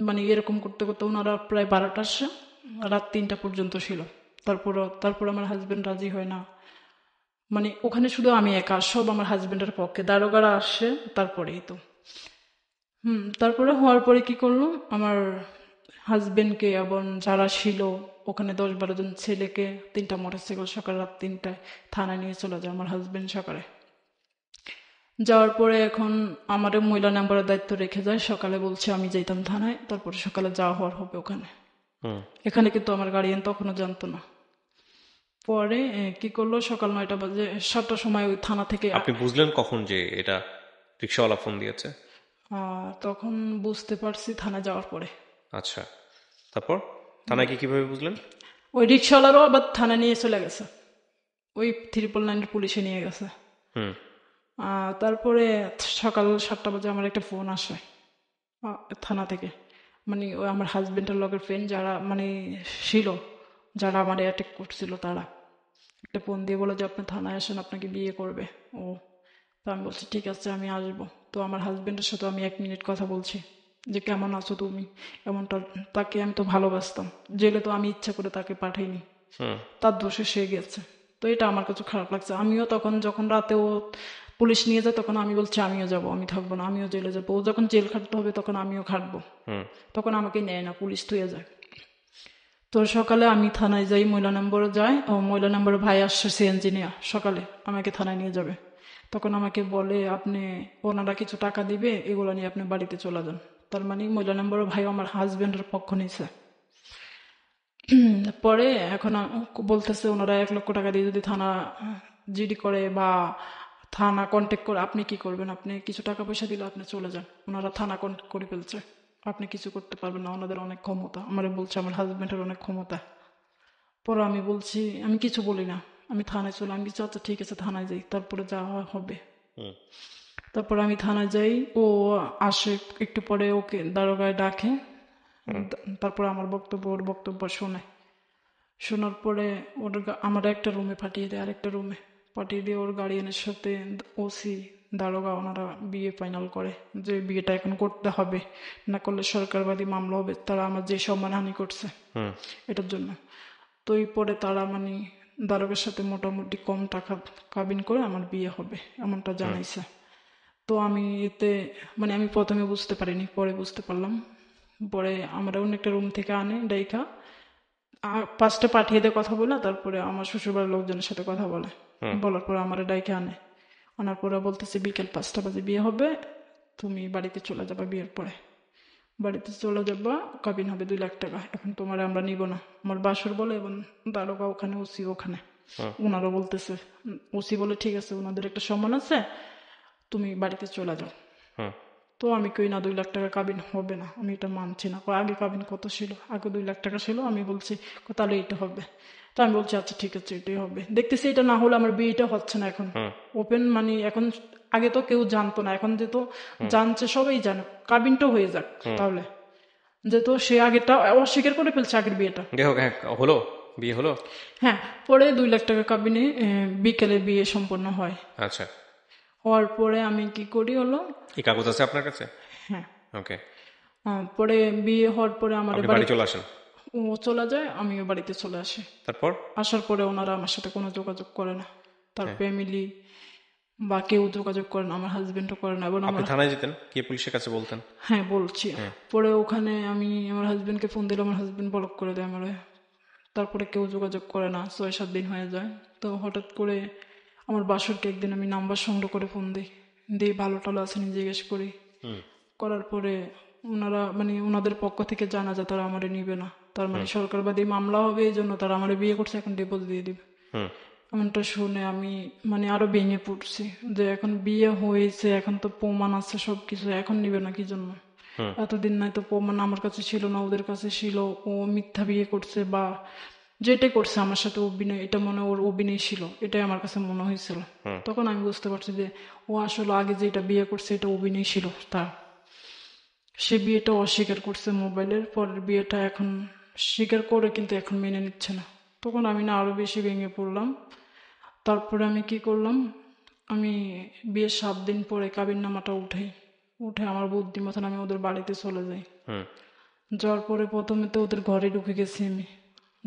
মানে এরকম করতে করতে ওনারা প্রায় 12টা আসে, রাত 3টা পর্যন্ত ছিল। তারপর আমার হাজবেন্ড রাজি হয় না। মানে ওখানে শুধু আমি একা, সব আমার হাজবেন্ডের পক্ষে, দারোগারা আসে তারপরেই তো। তারপরে হওয়ার পরে কি করলো, আমার হাজবেন্ডকে এবং যারা ছিল ওখানে 10-12 জন ছেলেকে 3টা মোটরসাইকেল সকাল রাত 3টায় থানায় নিয়ে চলে যায় আমার হাজবেন্ড সকালে। যাওয়ার পরে এখন আমাদের মহিলা নাম্বারের দায়িত্ব রেখে যায়, সকালে বলছে আমি যাইতাম থানায়, তারপরে সকালে যাওয়া হওয়ার হবে ওখানে। এখানে কিন্তু আমার গার্ডিয়ান তখনও জানতো না। পরে কি করলো, সকাল 9টা বাজে 7টার সময় ওই থানা থেকে আপনি বুঝলেন কখন যে এটা রিক্সাওয়ালা ফোন দিয়েছে? তখন বুঝতে পারছি থানা যাওয়ার পরে। আচ্ছা, তারপর থানায় কি কিভাবে বুঝলেন? ওই রিক্সাওয়ালারও আবার থানা নিয়ে চলে গেছে, ওই 999 পুলিশে নিয়ে গেছে। তারপরে সকাল 7টা বাজে আমার একটা ফোন আসে থানা থেকে, মানে ওই আমার হাজবেন্ডের লগের ফ্রেন্ড যারা মানে ছিল, যারা আমার অ্যাটাক করছিল, তারা একটা ফোন দিয়ে বলে যে আপনি থানায় আসেন, আপনাকে বিয়ে করবে ও। তো আমি বলছি ঠিক আছে আমি আসবো। তো আমার হাজবেন্ডের সাথে আমি 1 মিনিট কথা বলছি যে কেমন আছো তুমি, এমনটা। তাকে আমি তো ভালোবাসতাম, জেলে তো আমি ইচ্ছা করে তাকে পাঠাইনি, তার দোষে সে গেছে। তো এটা আমার কাছে খারাপ লাগছে। আমিও তখন যখন রাতে ও পুলিশ নিয়ে যায় তখন আমি বলছি আমিও যাব, আমি থাকবো না, আমিও জেলে যাবো। ও যখন জেল খাটতে হবে তখন আমিও খাটবো, তখন আমাকে নেয় না, পুলিশ থুয়ে যায়। তো সকালে আমি থানায় যাই, মহিলা নম্বরে যাই, ও মহিলা নম্বরে ভাই আসছে সিএনজি নিয়ে, সকালে আমাকে থানায় নিয়ে যাবে। তখন আমাকে বলে আপনি, ওনারা কিছু টাকা দিবে, এগুলো নিয়ে আপনি বাড়িতে চলে যান। তার মানে মহিলা নম্বরের ভাই আমার হাজবেন্ডের পক্ষ নিয়েছে। পরে এখন বলতেছে ওনারা 1 লক্ষ টাকা দিয়ে যদি থানা জিডি করে বা থানা কন্ট্যাক্ট করে আপনি কি করবেন, আপনি কিছু টাকা পয়সা দিলে আপনি চলে যান, ওনারা থানা কন্ট্যাক্ট করে ফেলছে, আপনি কিছু করতে পারবেন না, ওনাদের অনেক ক্ষমতা। আমার বলছে আমার হাজবেন্ডের অনেক ক্ষমতা। পরে আমি বলছি, আমি কিছু বলি না, আমি থানায় চলে, আমি কিছু আচ্ছা ঠিক আছে থানায় যাই, তারপরে যাওয়া হবে। তারপরে আমি থানায় যাই, ও আসে একটু পরে, ওকে দারোগায় ডাকে। তারপর আমার বক্তব্য, ওর বক্তব্য শোনে। শোনার পরে আমার একটা রুমে পাঠিয়ে দেয়, আরেকটা রুমে পাঠিয়ে দিয়ে ওর গার্ডিয়ানের সাথে ওসি দারোগা ওনারা বিয়ে ফাইনাল করে যে বিয়েটা এখন করতে হবে, না করলে সরকারবাদী মামলা হবে, তারা আমার যে সম্মানহানি করছে এটার জন্য। তো এই পরে তারা মানে দারোগার সাথে মোটামুটি কম টাকা কাবিন করে আমার বিয়ে হবে এমনটা জানাইছে। তো আমি এতে মানে আমি প্রথমে বুঝতে পারিনি, পরে বুঝতে পারলাম। পরে আমরা অন্য একটা রুম থেকে আনে ডাইকা, ফার্স্টে পাঠিয়ে দিয়ে কথা বলে, তারপরে আমার শ্বশুরবাড়ির লোকজনের সাথে কথা বলে, বলার পরে আমার ডাইকে আনার পরে বলতেছে বিকেল 5টা বাজে বিয়ে হবে, তুমি বাড়িতে চলে যাবা, বিয়ের পরে বাড়িতে চলে যাবা, কাবিন হবে 2 লাখ টাকা, এখন তোমার আমরা নিব না। আমার বাসর বলে এবং দারোগা ওখানে, ওসি ওখানে, ওনারা বলতেছে, ওসি বলে ঠিক আছে ওনাদের একটা সম্মান আছে, তুমি বাড়িতে চলে যাও। তো আমি কই না 2 লাখ টাকা কাবিন হবে না, আমি এটা মানছি না। আগে কাবিন কত ছিল, আগে 2 লাখ টাকা ছিল। আমি বলছি তাহলে এটা হবে। তো আমি বলছি আচ্ছা ঠিক আছে এটাই হবে। দেখতেছি এটা না হলে আমার বিয়েটা হচ্ছে না এখন ওপেন, মানে এখন আগে তো কেউ জানতো না, এখন যেহেতু জানছে সবাই জানে, কাবিনটা হয়ে যাক তাহলে। যেহেতু সে আগেটা অস্বীকার করে ফেলছে, আগের বিয়েটা হলো, বিয়ে হলো। হ্যাঁ, পরে 2 লাখ টাকা কাবিনে বিকেলে বিয়ে সম্পন্ন হয়। আচ্ছা, হওয়ার পরে আমি কি করি হলো, এই কাগজ আছে আপনার কাছে? হ্যাঁ। ওকে। পরে বিয়ে হওয়ার পরে আমার বাড়ি চলে আসেন? ও চলে যায়, আমিও বাড়িতে চলে আসি। তারপর আসার পরে ওনারা আমার সাথে কোনো যোগাযোগ করে না, তার ফ্যামিলি বা কেউ যোগাযোগ করে না, আমার হাজবেন্ডও করে না। এবং আপনি থানায় যেতেন, কি পুলিশের কাছে বলতেন? হ্যাঁ বলছি। পরে ওখানে আমি আমার হাজবেন্ডকে ফোন দিলে আমার হাজবেন্ড ব্লক করে দেয় আমার। তারপরে কেউ যোগাযোগ করে না, 6-7 দিন হয়ে যায়। তো হঠাৎ করে আমার বাসরকে একদিন আমি নাম্বার সংগ্রহ করে ফোন দিই, দিয়ে ভালো টালো আসেনি জিজ্ঞেস করি। করার পরে ওনারা মানে ওনাদের পক্ষ থেকে জানা যায় তারা আমারে নিবে না, তার মানে সরকারবাদী মামলা হবে, এই জন্য তারা আমারে বিয়ে করছে, এখন ডিভোর্স দিয়ে দিবে। এমনটা শুনে আমি মানে আরো ভেঙে পড়ছি যে এখন বিয়ে হয়েছে, এখন তো প্রমাণ আছে সবকিছু, এখন নিবে না কি জন্য। এতদিন নাই তো প্রমাণ আমার কাছে ছিল না, ওদের কাছে ছিল। ও মিথ্যা বিয়ে করছে বা যেটাই করছে আমার সাথে অভিনয়, এটা মনে হয় ওর অভিনয় ছিল, এটাই আমার কাছে মনে হয়েছিল। তখন আমি বুঝতে পারছি যে ও আসলে আগে যেটা বিয়ে করছে এটা অভিনয় ছিল তার। সে বিয়েটা অস্বীকার করছে মোবাইলের, পরের বিয়েটা এখন স্বীকার করে কিন্তু এখন মেনে নিচ্ছে না। তখন আমি না আরো বেশি ভেঙে পড়লাম। তারপরে আমি কি করলাম, আমি বিয়ের 7 দিন পরে কাবিননামাটা উঠে আমার বুদ্ধি মতন আমি ওদের বাড়িতে চলে যাই। যাওয়ার পরে প্রথমে তো ওদের ঘরে ঢুকে গেছি আমি।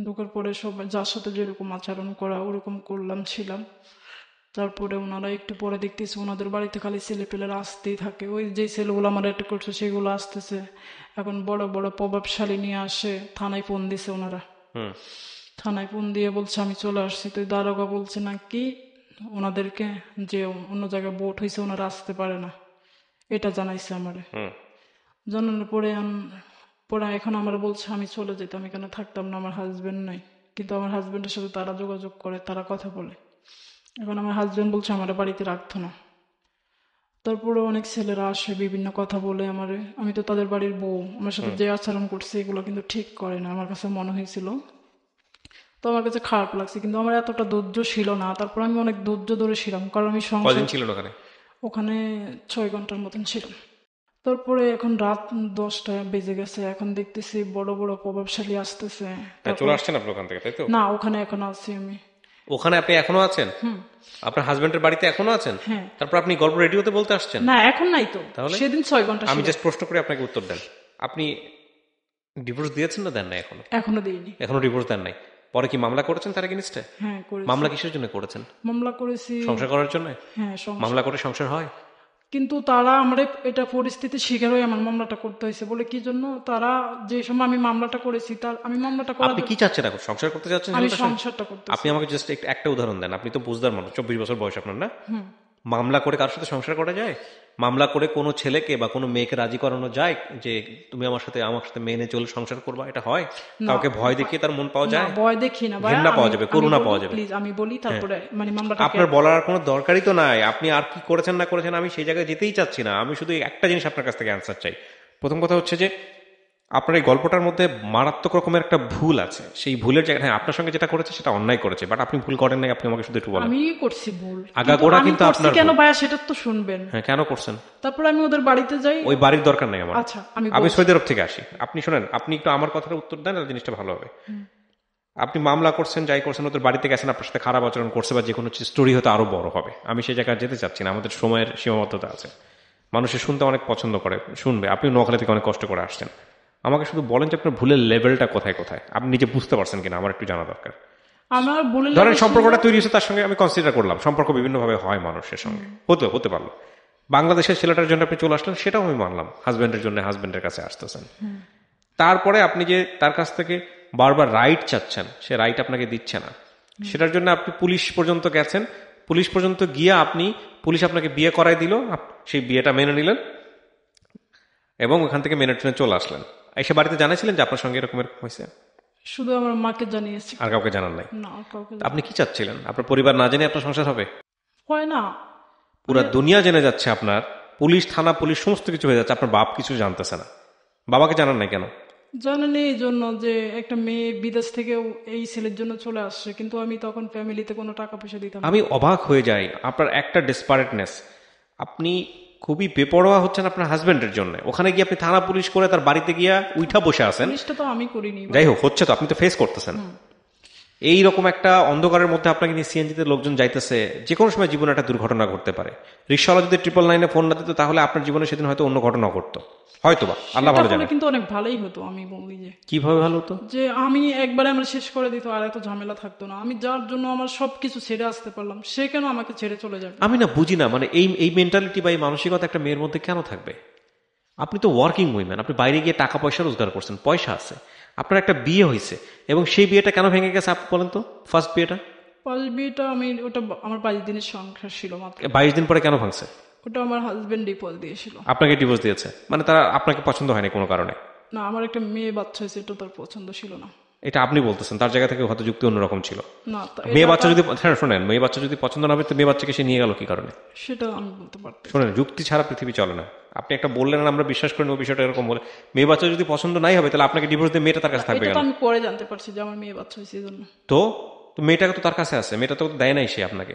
ঢোকার পরে সবাই যার সাথে যেরকম আচরণ করা ওরকম ছিলাম। তারপরে ওনারা একটু পরে দেখতেছে ওনাদের বাড়িতে খালি ছেলেপেলেরা আসতেই থাকে। ওই যে ছেলেগুলো আমার অ্যাটাক করছে সেগুলো আসতেছে। এখন বড় বড় প্রভাবশালী নিয়ে আসে, থানায় ফোন দিছে ওনারা। থানায় ফোন দিয়ে বলছে আমি চলে আসছি। তো দারোগা বলছে নাকি ওনাদেরকে যে অন্য জায়গায় ভোট হয়েছে ওনারা আসতে পারে না, এটা জানাইছে আমারে। জানানোর পরে পরে এখন আমার বলছে আমি চলে যেতাম, এখানে থাকতাম না, আমার হাজবেন্ড নাই। কিন্তু আমার হাজবেন্ডের সাথে তারা যোগাযোগ করে, তারা কথা বলে। এখন আমার হাজবেন্ড বলছে আমার বাড়িতে রাখতো না। তারপরে অনেক ছেলেরা আসে বিভিন্ন কথা বলে আমারে। আমি তো তাদের বাড়ির বউ, আমার সাথে যে আচরণ করছে এগুলো কিন্তু ঠিক করে না, আমার কাছে মনে হয়েছিল। তো আমার কাছে খারাপ লাগছে, কিন্তু আমার এতটা ধৈর্য ছিল না। তারপর আমি অনেক ধৈর্য ধরে ছিলাম, কারণ আমি ওখানে 6 ঘন্টার মতন ছিলাম। তারপরে এখন রাত 10টা বেজে গেছে, এখন দেখতেছি বড় বড় প্রভাবশালী আসতেছে। চলে আসছেন আপনি ওখান থেকে, তাই তো? না, ওখানে এখন আছি আমি। ওখানে আপনি এখনো আছেন? আপনার হাজবেন্ডের বাড়িতে এখনো আছেন? হ্যাঁ। তারপর আপনি গল্প রেডিওতে বলতে আসছেন? না, এখন নাই তো। তাহলে সেদিন 6 ঘন্টা আমি জাস্ট প্রশ্ন করে আপনাকে উত্তর দেন। আপনি ডিভোর্স দিয়েছেন না দেন না? এখনো দিইনি। এখনো ডিভোর্স দেন নাই? পরে কি মামলা করেছেন তার এগেইনস্টে? হ্যাঁ, করেছি। মামলা কিসের জন্য করেছেন? মামলা করেছি সংসার করার জন্য? হ্যাঁ, মামলা করে সংসার হয়? কিন্তু তারা আমার এটা পরিস্থিতি শিকার হয়ে আমার মামলাটা করতে হয়েছে। বলে কি জন্য, তারা যে সময় আমি মামলাটা করেছি আমি মামলাটা আপনি কি চাচ্ছেন এখন? সংসার করতে চাচ্ছেন? আমি সংসারটা করতে। আপনি আমাকে জাস্ট একটা উদাহরণ দেন। আপনি তো বুঝদার মানুষ, 24 বছর বয়স আপনার, না? মামলা করে কারোর সাথে সংসার করা যায়? মামলা করে কোনো ছেলেকে বা কোনো মেয়েকে রাজি করানো যায় যে তুমি আমার সাথে মেনে চলে সংসার করবা? এটা হয়? কাউকে ভয় দেখিয়ে তার মন পাওয়া যায়? ভয় দেখি না, ঘৃণা পাওয়া যাবে, করুণা পাওয়া যাবে। প্লিজ আমি বলি, তারপরে মানে মামলাটা আপনার বলার কোনো দরকারই তো নাই। আপনি আর কি করেছেন না করেছেন আমি সেই জায়গায় যেতেই চাচ্ছি না। আমি শুধু একটা জিনিস আপনার কাছ থেকে অ্যান্সার চাই। প্রথম কথা হচ্ছে যে আপনার এই গল্পটার মধ্যে মারাত্মক রকমের একটা ভুল আছে। সেই ভুলের জায়গায়, হ্যাঁ, আপনার সঙ্গে যেটা করেছে সেটা অন্যায় করেছে, বাট আপনি ভুল করেন নাই। আপনি আমাকে শুধু একটু বলেন। আমি করছি ভুল, আগাগোড়া কিন্তু আপনার কেন ভাইয়া সেটা তো শুনবেন। হ্যাঁ, কেন করছেন? তারপর আমি ওদের বাড়িতে যাই। ওই বাড়ির দরকার নাই আমার। আচ্ছা, আমি সৌদি আরব থেকে আসি। আপনি শোনেন, আপনি একটু আমার কথাটা উত্তর দেন, জিনিসটা ভালো হবে। আপনি মামলা করছেন, যাই করছেন, ওদের বাড়িতে গেছেন, আপনার সাথে খারাপ আচরণ করছে বা যে কোনো স্টোরি হয়তো আরো বড় হবে। আমি সেই জায়গায় যেতে চাচ্ছি না, আমাদের সময়ের সীমাবদ্ধতা আছে। মানুষের শুনতে অনেক পছন্দ করে, শুনবে। আপনি নোয়াখালী থেকে অনেক কষ্ট করে আসছেন। আমাকে শুধু বলেন যে আপনার ভুলের লেভেলটা কোথায় কোথায়, আপনি নিজে বুঝতে পারছেন কিনা আমার একটু জানা দরকার। আমার ভুলের ধরেন সম্পর্কটা তৈরি হয়েছে, তার সঙ্গে আমি কনসিডার করলাম সম্পর্ক বিভিন্নভাবে হয় মানুষের সঙ্গে, হতে পারলো। বাংলাদেশের ছেলেটার জন্য আপনি চলে আসলেন, সেটাও আমি মানলাম। হাজব্যান্ডের জন্য হাজব্যান্ডের কাছে আসতেছেন। তারপরে আপনি যে তার কাছ থেকে বারবার রাইট চাচ্ছেন, সে রাইট আপনাকে দিচ্ছে না। সেটার জন্য আপনি পুলিশ পর্যন্ত গেছেন। পুলিশ পর্যন্ত গিয়ে পুলিশ আপনাকে বিয়ে করাই দিল, সেই বিয়েটা মেনে নিলেন এবং ওখান থেকে মেনে টেনে চলে আসলেন। এসে বাড়িতে জানাইছিলেন যে আপনার সঙ্গে এরকম হয়েছে? শুধু আমার মাকে জানিয়েছি, আর কাউকে জানান নাই? না, কাউকে। আপনি কি চাচ্ছিলেন? আপনার পরিবার না জেনে আপনার সংসার হবে? হয় না, পুরো দুনিয়া জেনে যাচ্ছে আপনার। পুলিশ, থানা, পুলিশ সমস্ত কিছু হয়ে যাচ্ছে, আপনার বাপ কিছু জানতেছে না। বাবাকে জানান নাই কেন? জানেন এই জন্য যে একটা মেয়ে বিদেশ থেকে এই ছেলের জন্য চলে আসছে, কিন্তু আমি তখন ফ্যামিলিতে কোনো টাকা পয়সা দিতাম। আমি অবাক হয়ে যাই আপনার একটা ডেসপারেটনেস। আপনি খুবই বেপরোয়া হচ্ছেন আপনার হাজবেন্ডের জন্য। ওখানে গিয়ে আপনি থানা পুলিশ করে তার বাড়িতে গিয়া উঠা বসে আছেন। পুলিশটা তো আমি করিনি, যাই হোক, হচ্ছে তো, আপনি তো ফেস করতেছেন। এইরকম একটা অন্ধকারের মধ্যে আপনাকে নিয়ে সিএনজিতে লোকজন যাইতেছে, যে কোনো সময় জীবনে একটা দুর্ঘটনা ঘটতে পারে। রিক্সাওয়ালা যদি 999 ফোন না দিত তাহলে আপনার জীবনে সেদিন হয়তো অন্য ঘটনা ঘটতো, হয়তোবা, আল্লাহ ভালো জানে। কিন্তু অনেক ভালোই হতো। আমি বলি যে কিভাবে ভালো হতো? যে আমি একবারে আমরা শেষ করে দিত, আর এত ঝামেলা থাকতো না। আমি যার জন্য আমার সবকিছু ছেড়ে আসতে পারলাম, সে কেন আমাকে ছেড়ে চলে যাবে? আমি না বুঝি না, মানে এই মেন্টালিটি বা এই মানসিকতা একটা মেয়ের মধ্যে কেন থাকবে? আপনি তো ওয়ার্কিং উইমেন, আপনি বাইরে গিয়ে টাকা পয়সা রোজগার করছেন, পয়সা আছে, আপনার একটা বিয়ে হয়েছে, এবং সেই বিয়েটা কেন ভেঙে গেছে আপনি বলেন তো? ফার্স্ট বিয়েটা ওটা আমার 22 দিনের সংসার ছিল মাত্র। 22 দিন পরে কেন ভাঙছে? ওটা আমার হাজবেন্ড ডিভোর্স দিয়েছিল। আপনাকে ডিভোর্স দিয়েছে? মানে তারা আপনাকে পছন্দ হয়নি কোনো কারণে? না, আমার একটা মেয়ে বাচ্চা হয়েছে, এটা তার পছন্দ ছিল না। এটা আপনি বলতেছেন, তার জায়গা থেকে হয়তো যুক্তি অন্যরকম ছিল। না মেয়ে বাচ্চা যদি, হ্যাঁ শোনেন, মেয়ে বাচ্চা যদি পছন্দ না হবে তো মেয়ে বাচ্চাকে সে নিয়ে গেল কি কারণে? সেটা আমি বলতে পারতাম। শোনেন, যুক্তি ছাড়া পৃথিবী চলে না। আপনি একটা বললেন আমরা বিশ্বাস করেন ওই বিষয়টা এরকম বলে, মেয়ে বাচ্চা যদি পছন্দ নাই হবে তাহলে আপনাকে ডিভোর্স দিয়ে মেয়েটা তার কাছে থাকবে এটা কেন? তো আমি পরে জানতে পারছি যে আমার মেয়ে বাচ্চা হয়েছে এজন্য। তো মেয়েটাকে তো তার কাছে আছে, মেয়েটা তো দেয় নাই সে আপনাকে,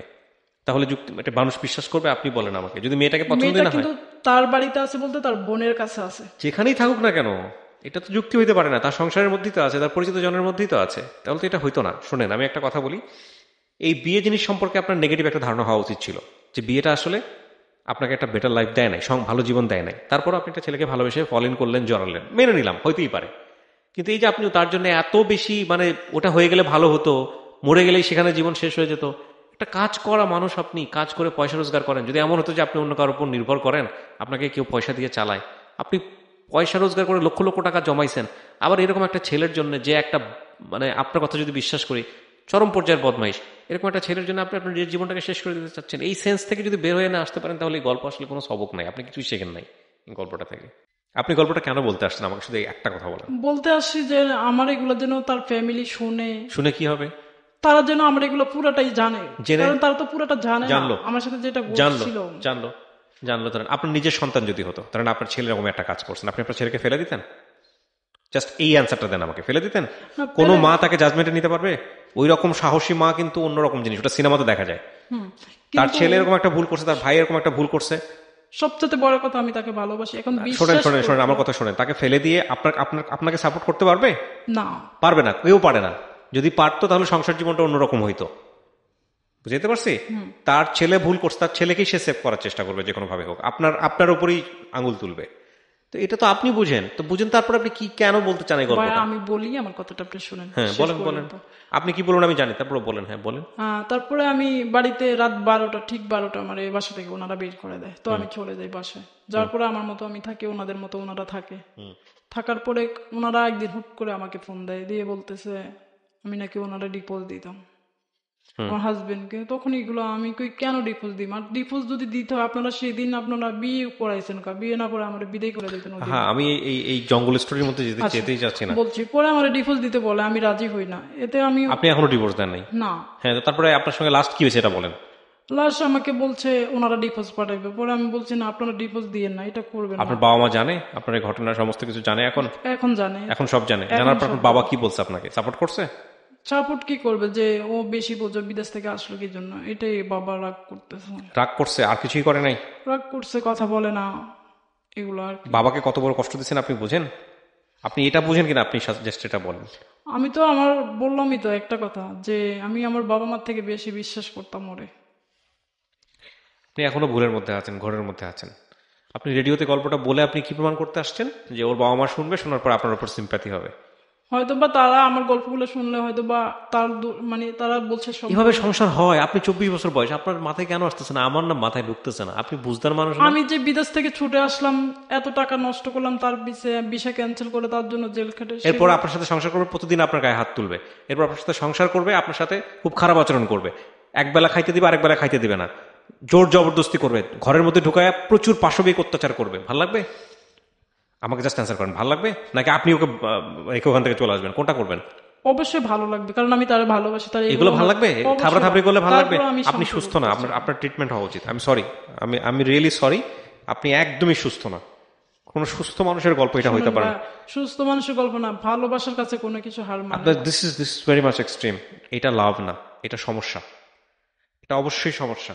তাহলে যুক্তি এটা মানুষ বিশ্বাস করবে? আপনি বলেন আমাকে, যদি মেয়েটাকে পছন্দ মেয়েটা না হয়। কিন্তু তার বাড়িতে আছে বলতে তার বোনের কাছে আছে। যেখানেই থাকুক না কেন, এটা তো যুক্তি হইতে পারে না। তার সংসারের মধ্যেই তো আছে, তার পরিচিত জনের মধ্যেই তো আছে, তাহলে তো এটা হইতো না। শোনেন, আমি একটা কথা বলি, এই বিয়ে জিনিস সম্পর্কে আপনার নেগেটিভ একটা ধারণা হওয়া উচিত ছিল, যে বিয়েটা আসলে আপনাকে একটা বেটার লাইফ দেয় নাই, ভালো জীবন দেয় নাই। তারপর আপনি একটা ছেলেকে ভালোবেসে ফল ইন করলেন, জড়ালেন, মেনে নিলাম, হইতেই পারে। কিন্তু এই যে আপনি তার জন্য এত বেশি, মানে ওটা হয়ে গেলে ভালো হতো, মরে গেলেই সেখানে জীবন শেষ হয়ে যেত। একটা কাজ করা মানুষ, আপনি কাজ করে পয়সা রোজগার করেন। যদি এমন হতো যে আপনি অন্য কারোর উপর নির্ভর করেন, আপনাকে কেউ পয়সা দিয়ে চালায়, আপনি পয়সা রোজগার করে লক্ষ লক্ষ টাকা জমাইছেন, আবার এরকম একটা ছেলের জন্য যে একটা, মানে আপনার কথা যদি বিশ্বাস করি, চরম পর্যায়ের বদমাইশ, এরকম একটা ছেলের জন্য আপনি আপনার জীবনটাকে শেষ করে দিতে চাচ্ছেন। এই সেন্স থেকে যদি বের হয়ে না আসতে পারেন, তাহলে এই গল্প আসলে কোনো সবক নাই, আপনি কিছুই শেখেন নাই এই গল্পটা থেকে। আপনি গল্পটা কেন বলতে আসছেন আমাকে শুধু একটা কথা বলেন। বলতে আসছি যে আমার এগুলো যেন তার ফ্যামিলি শুনে কি হবে? তারা যেন আমার এগুলো পুরোটাই জানে, জেনে, কারণ তারা তো পুরোটা জানে না জানলো আমার সাথে যেটা জানলো ঘটছিল। জানলো জানলো ধরেন আপনার নিজের সন্তান যদি হতো, ধরেন আপনার ছেলে এরকম একটা কাজ করছেন, আপনি আপনার ছেলেকে ফেলে দিতেন? জাস্ট এই অ্যান্সারটা দেন আমাকে, ফেলে দিতেন? কোনো মা তাকে জাজমেন্টে নিতে পারবে? ওই রকম সাহসী মা কিন্তু অন্যরকম জিনিস, ওটা সিনেমাতে দেখা যায়। তার ছেলে এরকম একটা ভুল করছে, তার ভাই এরকম একটা ভুল করছে, সবচেয়ে বড় কথা আমি তাকে ভালোবাসি। এখন শোনেন শোনেন শোনেন আমার কথা শোনেন, তাকে ফেলে দিয়ে আপনাকে সাপোর্ট করতে পারবে? না, পারবে না, কেউ পারে না। যদি পারতো তাহলে সংসার জীবনটা অন্যরকম হইতো, বুঝতে পারছি? তার ছেলে ভুল করছে, তার ছেলেকেই সে সেভ করার চেষ্টা করবে যে কোনো ভাবে হোক, আপনার উপরেই আঙুল তুলবে। তো এটা তো আপনি বুঝেন, তো বুঝেন তারপর আপনি কি কেন বলতে চান এই গল্পটা? আমি বলি, আমার কথাটা আপনি শুনেন। হ্যাঁ বলেন বলেন, আপনি কি বলুন আমি জানি, তারপর বলেন। হ্যাঁ বলেন। তারপরে আমি বাড়িতে রাত 12টা, ঠিক 12টা আমার এই বাসা থেকে ওনারা বের করে দেয়, তো আমি চলে যাই বাসায়। যাওয়ার পরে আমার মতো আমি থাকি, ওনাদের মতো ওনারা থাকে। থাকার পরে ওনারা একদিন হুট করে আমাকে ফোন দেয়, দিয়ে বলতেছে আমি নাকি ওনারা ডিপোজ দিতাম আমার হাজবেন্ডকে। তখন এগুলো আমি কই কেন ডিপোজ দিই? আর ডিপোজ যদি দিতে হয় আপনারা সেদিন আপনারা বিয়ে করাইছেন, বিয়ে না করে আমার বিদায় করে দিতেন। হ্যাঁ, আমি এই জঙ্গল স্টোরির মধ্যে যেতেই যাচ্ছি না, বলছি। পরে আমার ডিভোর্স দিতে বলে, আমি রাজি হই না। এতে আপনি এখনো ডিভোর্স দেন নাই? না। হ্যাঁ, তারপরে আপনার সঙ্গে লাস্ট কি হয়েছে এটা বলেন। লাস্ট আমাকে বলছে ওনারা ডিভোর্স পাঠাইবে। পরে আমি বলছি না, আপনারা ডিভোর্স দিয়েন না, এটা করবেন না। আপনার বাবা মা জানে আপনার এই ঘটনার সমস্ত কিছু জানে? এখন জানে, এখন সব জানে। জানার পর বাবা কি বলছে? আপনাকে সাপোর্ট করছে? সাপোর্ট কি করবে, যে ও বেশি বোঝো, বিদেশ থেকে আসলো কি জন্য, এটাই বাবা রাগ করতেছে। রাগ করছে, আর কিছুই করে নাই? রাগ করছে, কথা বলে না, এগুলো আর। বাবাকে কত বড় কষ্ট দিচ্ছেন আপনি বুঝেন? আপনি এটা বুঝেন কিনা আপনি জাস্ট এটা বলেন। আমি তো আমার বললামই তো একটা কথা, যে আমি আমার বাবা মার থেকে বেশি বিশ্বাস করতাম ওরে। আপনি এখনো ভুলের মধ্যে আছেন, ঘরের মধ্যে আছেন। আপনি রেডিওতে গল্পটা বলে আপনি কি প্রমাণ করতে আসছেন? যে ওর বাবা মা শুনবে, শোনার পর আপনার উপর সিম্প্যাথি হবে। হয়তো বা তারা আমার গল্পগুলো শুনলে হয়তো বা মানে তারা বলছে এভাবে সংসার হয়? আপনি 24 বছর বয়স, আপনার মাথায় কেন আসতেছে না? আমার না মাথায় ঢুকতেছে না। আপনি বুঝদার মানুষ না? আমি যে বিদেশ থেকে ছুটে আসলাম, এত টাকা নষ্ট করলাম, তার ভিসা ক্যান্সেল করে তার জন্য জেল খেটে, এরপর আপনার সাথে সংসার করবে, প্রতিদিন আপনার গায়ে হাত তুলবে, এরপর আপনার সাথে সংসার করবে, আপনার সাথে খুব খারাপ আচরণ করবে, একবেলা খাইতে দিবে, আরেক বেলা খাইতে দিবে না, জোর জবরদস্তি করবে, ঘরের মধ্যে ঢুকায় প্রচুর পাশবিক অত্যাচার করবে। ভাল লাগবে? আমাকে জাস্ট অ্যান্সার করেন, ভাল লাগবে? নাকি আপনি ওকে ওখান থেকে চলে আসবেন? কোনটা করবেন? অবশ্যই ভালো লাগবে, কারণ আমি তারে ভালোবাসি। তার এগুলো ভালো লাগবে? থাবড়াথাবড়ি করলে ভালো লাগবে? আপনি সুস্থ না, আপনার ট্রিটমেন্ট হওয়া উচিত। আমি সরি, আমি রিয়েলি সরি, আপনি একদমই সুস্থ না। কোন সুস্থ মানুষের গল্প এটা হইতে পারে? সুস্থ মানুষের গল্প না, ভালোবাসার কাছে কোনো কিছু হার মানে না। This is very much extreme. এটা লাভ না, এটা সমস্যা, এটা অবশ্যই সমস্যা।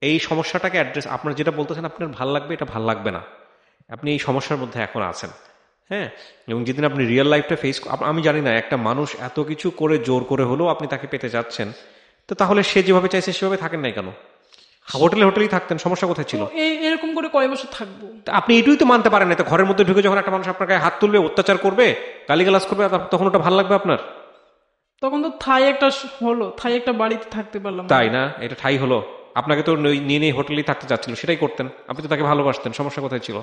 এই সমস্যাটাকে অ্যাড্রেস, আপনার যেটা বলতেছেন আপনার ভাল লাগবে, এটা ভাল লাগবে না। আপনি এই সমস্যার মধ্যে এখন আছেন। হ্যাঁ, এবং যেদিন আপনি রিয়েল লাইফটা ফেস, আমি জানি না একটা মানুষ এত কিছু করে জোর করে হলেও আপনি তাকে পেতে যাচ্ছেন, তো তাহলে সে যেভাবে চাইছে সেভাবে থাকেন নাই কেন? হোটেলেই থাকতেন, সমস্যা কোথায় ছিল? এরকম করে কয় বছর থাকবো? আপনি এটুই তো মানতে পারেন না। তো ঘরের মধ্যে ঢুকে যখন একটা মানুষ আপনার গায়ে হাত তুলবে, অত্যাচার করবে, গালিগালাজ করবে, তখন ওটা ভালো লাগবে আপনার? তখন তো থাই একটা বাড়িতে থাকতে পারলাম, তাই না? এটা ঠাই হলো? আপনাকে তো নিয়ে হোটেলেই থাকতে চাচ্ছিল, সেটাই করতেন। আপনি তো তাকে ভালোবাসতেন, সমস্যা কোথায় ছিল?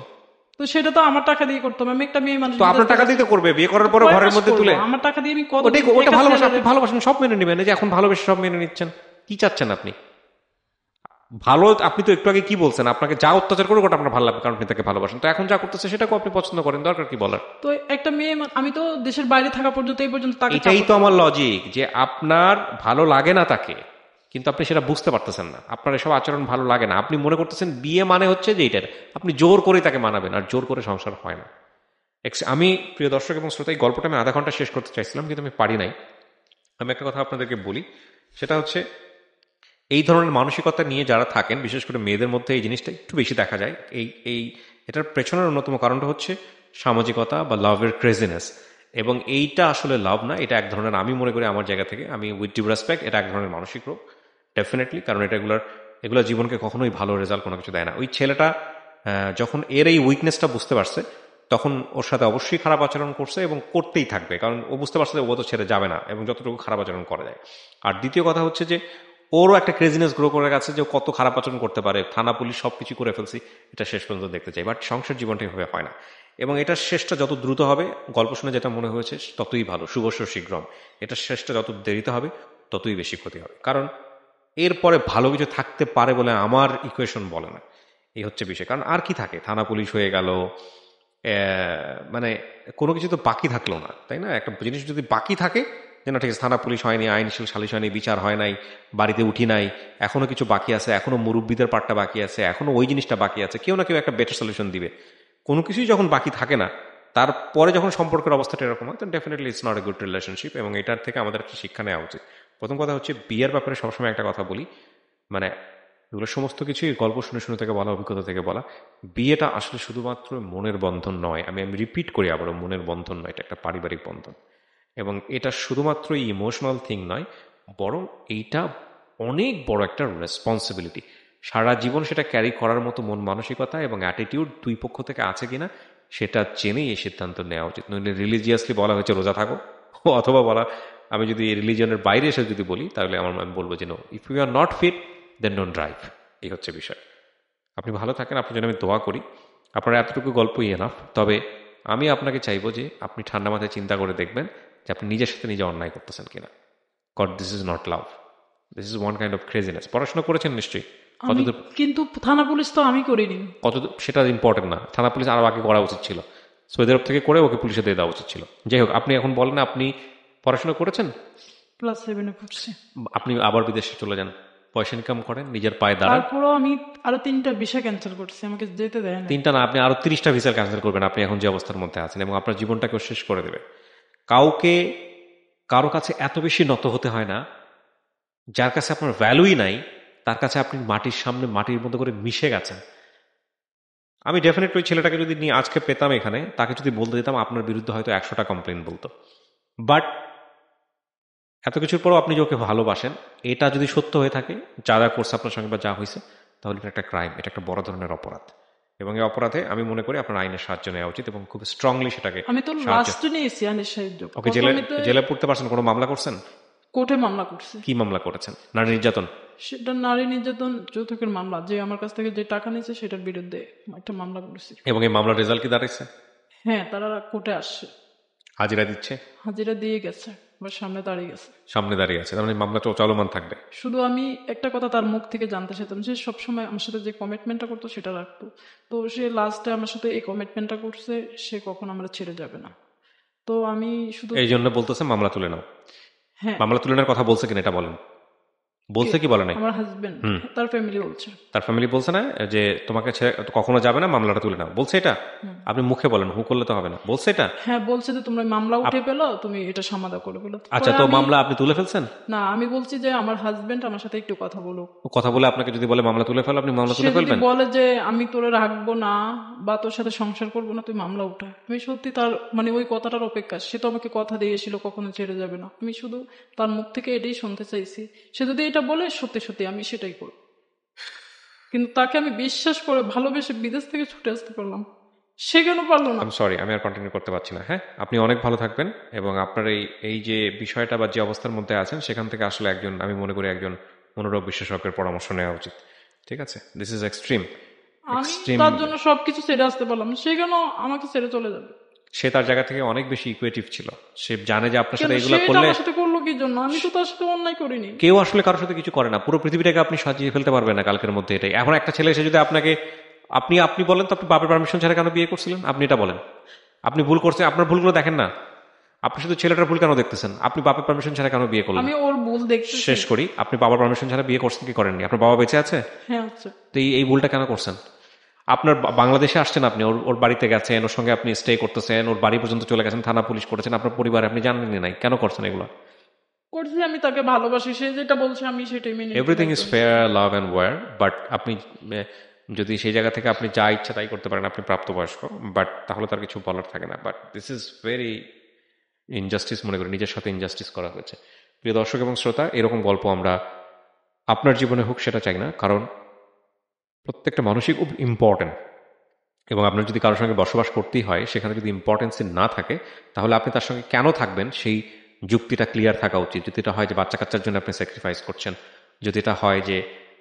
তো সেটা তো আমার টাকা দিয়ে করতাম। আমি একটা মেয়ে মানুষ, তো আপনার টাকা দিতে করবে, বিয়ে করার পরে ঘরের মধ্যে তুলে? আমার টাকা দিয়ে আমি ওটা ভালোবাসা, আপনি ভালোবাসেন, সব মেনে নেবেন। যে এখন ভালোবেসে সব মেনে নিচ্ছেন, কি চাচ্ছেন আপনি? ভালো, আপনি তো একটু আগে কি বলছেন, আপনাকে যা অত্যাচার করুক ওটা আপনার ভালো লাগবে কারণ আপনি তাকে ভালোবাসেন, তো এখন যা করতেছে সেটাকেও আপনি পছন্দ করেন, দরকার কি বলার? তো একটা মেয়ে আমি তো দেশের বাইরে থাকা পর্যন্ত এই পর্যন্ত তাকে এটাই তো আমার লজিক, যে আপনার ভালো লাগে না তাকে, কিন্তু আপনি সেটা বুঝতে পারতেছেন না, আপনার এসব আচরণ ভালো লাগে না, আপনি মনে করতেছেন বিয়ে মানে হচ্ছে যে এটার আপনি জোর করে তাকে মানাবেন, আর জোর করে সংসার হয় না। আমি প্রিয় দর্শক এবং শ্রোতা, এই গল্পটা আমি আধা ঘন্টা শেষ করতে চাইছিলাম কিন্তু আমি পারি নাই। আমি একটা কথা আপনাদেরকে বলি, সেটা হচ্ছে এই ধরনের মানসিকতা নিয়ে যারা থাকেন, বিশেষ করে মেয়েদের মধ্যে এই জিনিসটা একটু বেশি দেখা যায়। এটার পেছনের অন্যতম কারণটা হচ্ছে সামাজিকতা বা লাভের ক্রেজিনেস, এবং এইটা আসলে লাভ না, এটা এক ধরনের, আমি মনে করি আমার জায়গা থেকে, আমি উইথ ডিউ রেসপেক্ট, এটা এক ধরনের মানসিক রোগ ডেফিনেটলি, কারণ এগুলো জীবনকে কখনোই ভালো রেজাল্ট কোনো কিছু দেয় না। ওই ছেলেটা যখন এর এই উইকনেসটা বুঝতে পারছে, তখন ওর সাথে অবশ্যই খারাপ আচরণ করছে এবং করতেই থাকবে, কারণ ও বুঝতে পারছে যে ও তো ছেড়ে যাবে না, এবং যতটুকু খারাপ আচরণ করা যায়। আর দ্বিতীয় কথা হচ্ছে যে ওরও একটা ক্রেজিনেস গ্রো করে গেছে যে কত খারাপ আচরণ করতে পারে, থানা পুলিশ সবকিছু করে ফেলছি, এটা শেষ পর্যন্ত দেখতে চাই। বাট সংসার জীবনটা এভাবে হয় না, এবং এটার শেষটা যত দ্রুত হবে, গল্প শুনে যেটা মনে হয়েছে ততই ভালো, শুভস্য শীঘ্রম। এটার শেষটা যত দেরিতে হবে ততই বেশি ক্ষতি হবে, কারণ এরপরে ভালো কিছু থাকতে পারে বলে আমার ইকুয়েশন বলে না। এই হচ্ছে বিষয়, কারণ আর কি থাকে, থানা পুলিশ হয়ে গেল, মানে কোনো কিছু তো বাকি থাকলো না, তাই না? একটা জিনিস যদি বাকি থাকে যে না ঠিক আছে, থানা পুলিশ হয়নি, আইনশীল সালিশ হয়নি, বিচার হয় নাই, বাড়িতে উঠি নাই, এখনো কিছু বাকি আছে, এখনো মুরব্বীদের পার্টটা বাকি আছে, এখনো ওই জিনিসটা বাকি আছে, কেউ না কেউ একটা বেটার সলিউশন দিবে। কোনো কিছুই যখন বাকি থাকে না, তারপরে যখন সম্পর্কের অবস্থাটা এরকম হয়, তখন definitely it's not a good relationship, এবং এটার থেকে আমাদের একটা শিক্ষা নেওয়া উচিত। প্রথম কথা হচ্ছে, বিয়ের ব্যাপারে সবসময় একটা কথা বলি, মানে এগুলো সমস্ত কিছুই গল্প শুনে শুনে থেকে বলা, অভিজ্ঞতা থেকে বলা, বিয়েটা আসলে শুধুমাত্র মনের বন্ধন নয়, আমি রিপিট করি আবারও, মনের বন্ধন নয়, এটা একটা পারিবারিক বন্ধন, এবং এটা শুধুমাত্র ইমোশনাল থিং নয়, বরং এইটা অনেক বড় একটা রেসপন্সিবিলিটি। সারা জীবন সেটা ক্যারি করার মতো মন মানসিকতা এবং অ্যাটিটিউড দুই পক্ষ থেকে আছে কিনা সেটা জেনেই এই সিদ্ধান্ত নেওয়া উচিত। নইলে রিলিজিয়াসলি বলা হয়েছে রোজা থাকো, অথবা বলা, আমি যদি রিলিজিয়নের বাইরে এসে যদি বলি, তাহলে আমি বলবো যে no, if you are not fit then don't drive. এই হচ্ছে বিষয়। আপনি ভালো থাকেন, আপনার জন্য আমি দোয়া করি। আপনার এতটুকু গল্পই এনাফ। তবে আমি আপনাকে চাইবো যে আপনি ঠান্ডা মাথায় চিন্তা করে দেখবেন যে আপনি নিজের সাথে নিজে অন্যায় করতেছেন কিনা। God, this is not love, this is one kind of craziness. পড়াশোনা করেছেন নিশ্চয়ই, কতদূর? কিন্তু থানা পুলিশ তো আমি করিনি। কতদূর সেটা ইম্পর্টেন্ট না, থানা পুলিশ আরও আগে করা উচিত ছিল, সৌদি আরব থেকে করে ওকে পুলিশে দিয়ে দেওয়া উচিত ছিল। যাই হোক, আপনি এখন বলেন আপনি পড়াশোনা করেছেন, ক্লাস 7-এ পড়ছি। আপনি আবার বিদেশে চলে যান, পয়সা ইনকাম করেন, নিজের পায়ে দাঁড়ান। তারপরও আমি আরো 3টা ভিসা ক্যান্সেল করছি, আমাকে যেতে দেয় না। 3টা না, আপনি আরো 30টা ভিসা ক্যান্সেল করবেন আপনি এখন যে অবস্থার মধ্যে আছেন, এবং আপনার জীবনটাকেও শেষ করে দেবে। কারো কাছে এত বেশি নত হতে হয় না, যার কাছে আপনার ভ্যালুই নাই, তার কাছে আপনি মাটির সামনে মাটির মতো করে মিশে গেছেন। আমি ডেফিনেটলি ওই ছেলেটাকে যদি নিয়ে আজকে পেতাম এখানে, তাকে যদি বলতে দিতাম, আপনার বিরুদ্ধে হয়তো 100টা কমপ্লেন বলতো। বাট এত কিছুর পরও আপনি যে ওকে ভালোবাসেন, এটা যদি সত্য হয়ে থাকে, যা যা করছে আপনার সঙ্গে বা যা হয়েছে, তাহলে এটা একটা ক্রাইম, এটা একটা বড় ধরনের অপরাধ, এবং এই অপরাধে আমি মনে করি আপনার আইনের সাহায্য নেওয়া উচিত, এবং খুব স্ট্রংলি সেটাকে। আমি তো লাস্ট নিয়েছি আইনের সাহায্য। ওকে জেলে পড়তে পারছেন? কোনো মামলা করছেন? কোর্টে মামলা করছে। কি মামলা করেছেন? নারী নির্যাতন? সেটা নারী নির্যাতন যৌতুকের মামলা, যে আমার কাছ থেকে যে টাকা নিয়েছে সেটার বিরুদ্ধে একটা মামলা করেছি। এবং এই মামলার রেজাল্ট কি দাঁড়াইছে? হ্যাঁ, তারা কোর্টে আসছে, হাজিরা দিচ্ছে, হাজিরা দিয়ে গেছে, সামনে দাঁড়িয়ে গেছে, সামনে দাঁড়িয়ে আছে, তার মানে মামলাটা চলমান থাকবে। শুধু আমি একটা কথা তার মুখ থেকে জানতে চাইতাম, যে সবসময় আমার সাথে যে কমিটমেন্টটা করতো সেটা রাখতো। তো সে লাস্টে আমার সাথে এই কমিটমেন্টটা করছে, সে কখন আমরা ছেড়ে যাবে না। তো আমি শুধু এই জন্য বলতেছে মামলা তুলে নাও। হ্যাঁ, মামলা তুলে নেওয়ার কথা বলছে কিনা এটা বলেন, বলছে কি বলে নাই? আমার হাজবেন্ড, তার ফ্যামিলি বলছে। তার ফ্যামিলি বলছে না যে তোমাকে ছেড়ে কখনো যাবে না, মামলাটা তুলে নাও, বলছে এটা? আপনি মুখে বলেন, হু করলে তো হবে না, বলছে এটা? হ্যাঁ, বলছে যে তোমরা মামলা উঠে পেলো, তুমি এটা সমাধা করে ফেলো। আচ্ছা, তো মামলা আপনি তুলে ফেলছেন? না, আমি বলছি যে আমার হাজবেন্ড আমার সাথে একটু কথা বলুক। কথা বলে আপনাকে যদি বলে মামলা তুলে ফেলো, আপনি মামলা সে তুলে যদি ফেলবেন? বলে যে আমি তোরে রাখবো না বা তোর সাথে সংসার করবো না, তুই মামলা উঠা। আমি সত্যি তার মানে ওই কথাটার অপেক্ষা, সে তো আমাকে কথা দিয়েছিল কখনো ছেড়ে যাবে না। আমি শুধু তার মুখ থেকে এটাই শুনতে চাইছি, সে যদি এটা বলে সত্যি সত্যি আমি সেটাই করব। কিন্তু তাকে আমি বিশ্বাস করে ভালোবেসে বিদেশ থেকে ছুটে আসতে পারলাম, সে কেন পারলো না? আমি সরি, আমি আর কন্টিনিউ করতে পারছি না। হ্যাঁ, আপনি অনেক ভালো থাকবেন, এবং আপনার এই যে বিষয়টা বা যে অবস্থার মধ্যে আছেন, সেখান থেকে আসলে একজন, আমি মনে করি একজন মনোরোগ বিশেষজ্ঞের পরামর্শ নেওয়া উচিত। ঠিক আছে? This is extreme. আমি তার জন্য সবকিছু ছেড়ে আসতে পারলাম, সে কেন আমাকে ছেড়ে চলে যাবে? সে তার জায়গা থেকে অনেক বেশি ইকুয়েটিভ ছিল, সে জানে যে আপনার সাথে কেন এগুলো সে এটা করলে আমার সাথে করলো কি জন্য? আমি তো তার সাথে অন্যায় করিনি। কেউ আসলে কারোর সাথে কিছু করে না, পুরো পৃথিবীটাকে আপনি সাজিয়ে ফেলতে পারবেন না কালকের মধ্যে। এটাই এখন একটা ছেলে এসে যদি আপনাকে আপনি বলেন তো আপনি বাপের পারমিশন ছাড়া কেন বিয়ে করছিলেন? আপনি এটা বলেন। আপনি ভুল করছেন, আপনার ভুলগুলো দেখেন না, আপনি শুধু ছেলেটার ভুল কেন দেখতেছেন? আপনি বাপের পারমিশন ছাড়া কেন বিয়ে করলেন? আমি ওর ভুল দেখছি। শেষ করি, আপনি বাবার পারমিশন ছাড়া বিয়ে করছেন কি করেননি? আপনার বাবা বেঁচে আছে? হ্যাঁ আচ্ছা। তো এই ভুলটা কেন করছেন? আপনার বাংলাদেশে আসছেন, আপনি ওর বাড়িতে গেছেন, ওর সঙ্গে আপনি স্টে করতেছেন, ওর বাড়ি পর্যন্ত চলে গেছেন, থানা পুলিশ করেছেন, আপনার পরিবারে আপনি জানেনই নাই, কেন করছেন এগুলো? করছি, আমি তাকে ভালোবাসি, সে যেটা বলছে আমি সেটাই মেনে নিতে এভরিথিং বাধ্য। Is fair, love and war, but আপনি যদি সেই জায়গা থেকে আপনি যা ইচ্ছা তাই করতে পারেন, আপনি প্রাপ্তবয়স্ক, বাট তাহলে তার কিছু বলার থাকে না। But this is very injustice মনে করি, নিজের সাথে ইনজাস্টিস করা হয়েছে। প্রিয় দর্শক এবং শ্রোতা, এরকম গল্প আমরা আপনার জীবনে হোক সেটা চাই না, কারণ প্রত্যেকটা মানুষই খুব ইম্পর্টেন্ট, এবং আপনার যদি কারোর সঙ্গে বসবাস করতেই হয়, সেখানে যদি ইম্পর্টেন্সই না থাকে, তাহলে আপনি তার সঙ্গে কেন থাকবেন সেই যুক্তিটা ক্লিয়ার থাকা উচিত। যদি এটা হয় যে বাচ্চা কাচ্চার জন্য আপনি স্যাক্রিফাইস করছেন, যদি এটা হয় যে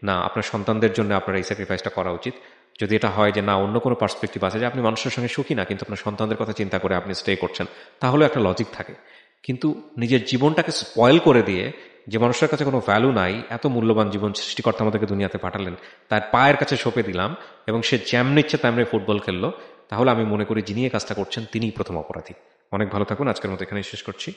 না আপনার সন্তানদের জন্য আপনার এই স্যাক্রিফাইসটা করা উচিত, যদি এটা হয় যে না অন্য কোনো পার্সপেক্টিভ আছে যে আপনি মানুষের সঙ্গে সুখী না কিন্তু আপনার সন্তানদের কথা চিন্তা করে আপনি স্টে করছেন, তাহলে একটা লজিক থাকে। কিন্তু নিজের জীবনটাকে স্পয়েল করে দিয়ে, যে মানুষের কাছে কোনো ভ্যালু নাই, এত মূল্যবান জীবন সৃষ্টিকর্তা আমাদেরকে দুনিয়াতে পাঠালেন, তার পায়ের কাছে সঁপে দিলাম এবং সে যেমন ইচ্ছে তেমনি ফুটবল খেললো, তাহলে আমি মনে করি যিনি এই কাজটা করছেন তিনিই প্রথম অপরাধী। অনেক ভালো থাকুন, আজকের মতো এখানেই শেষ করছি।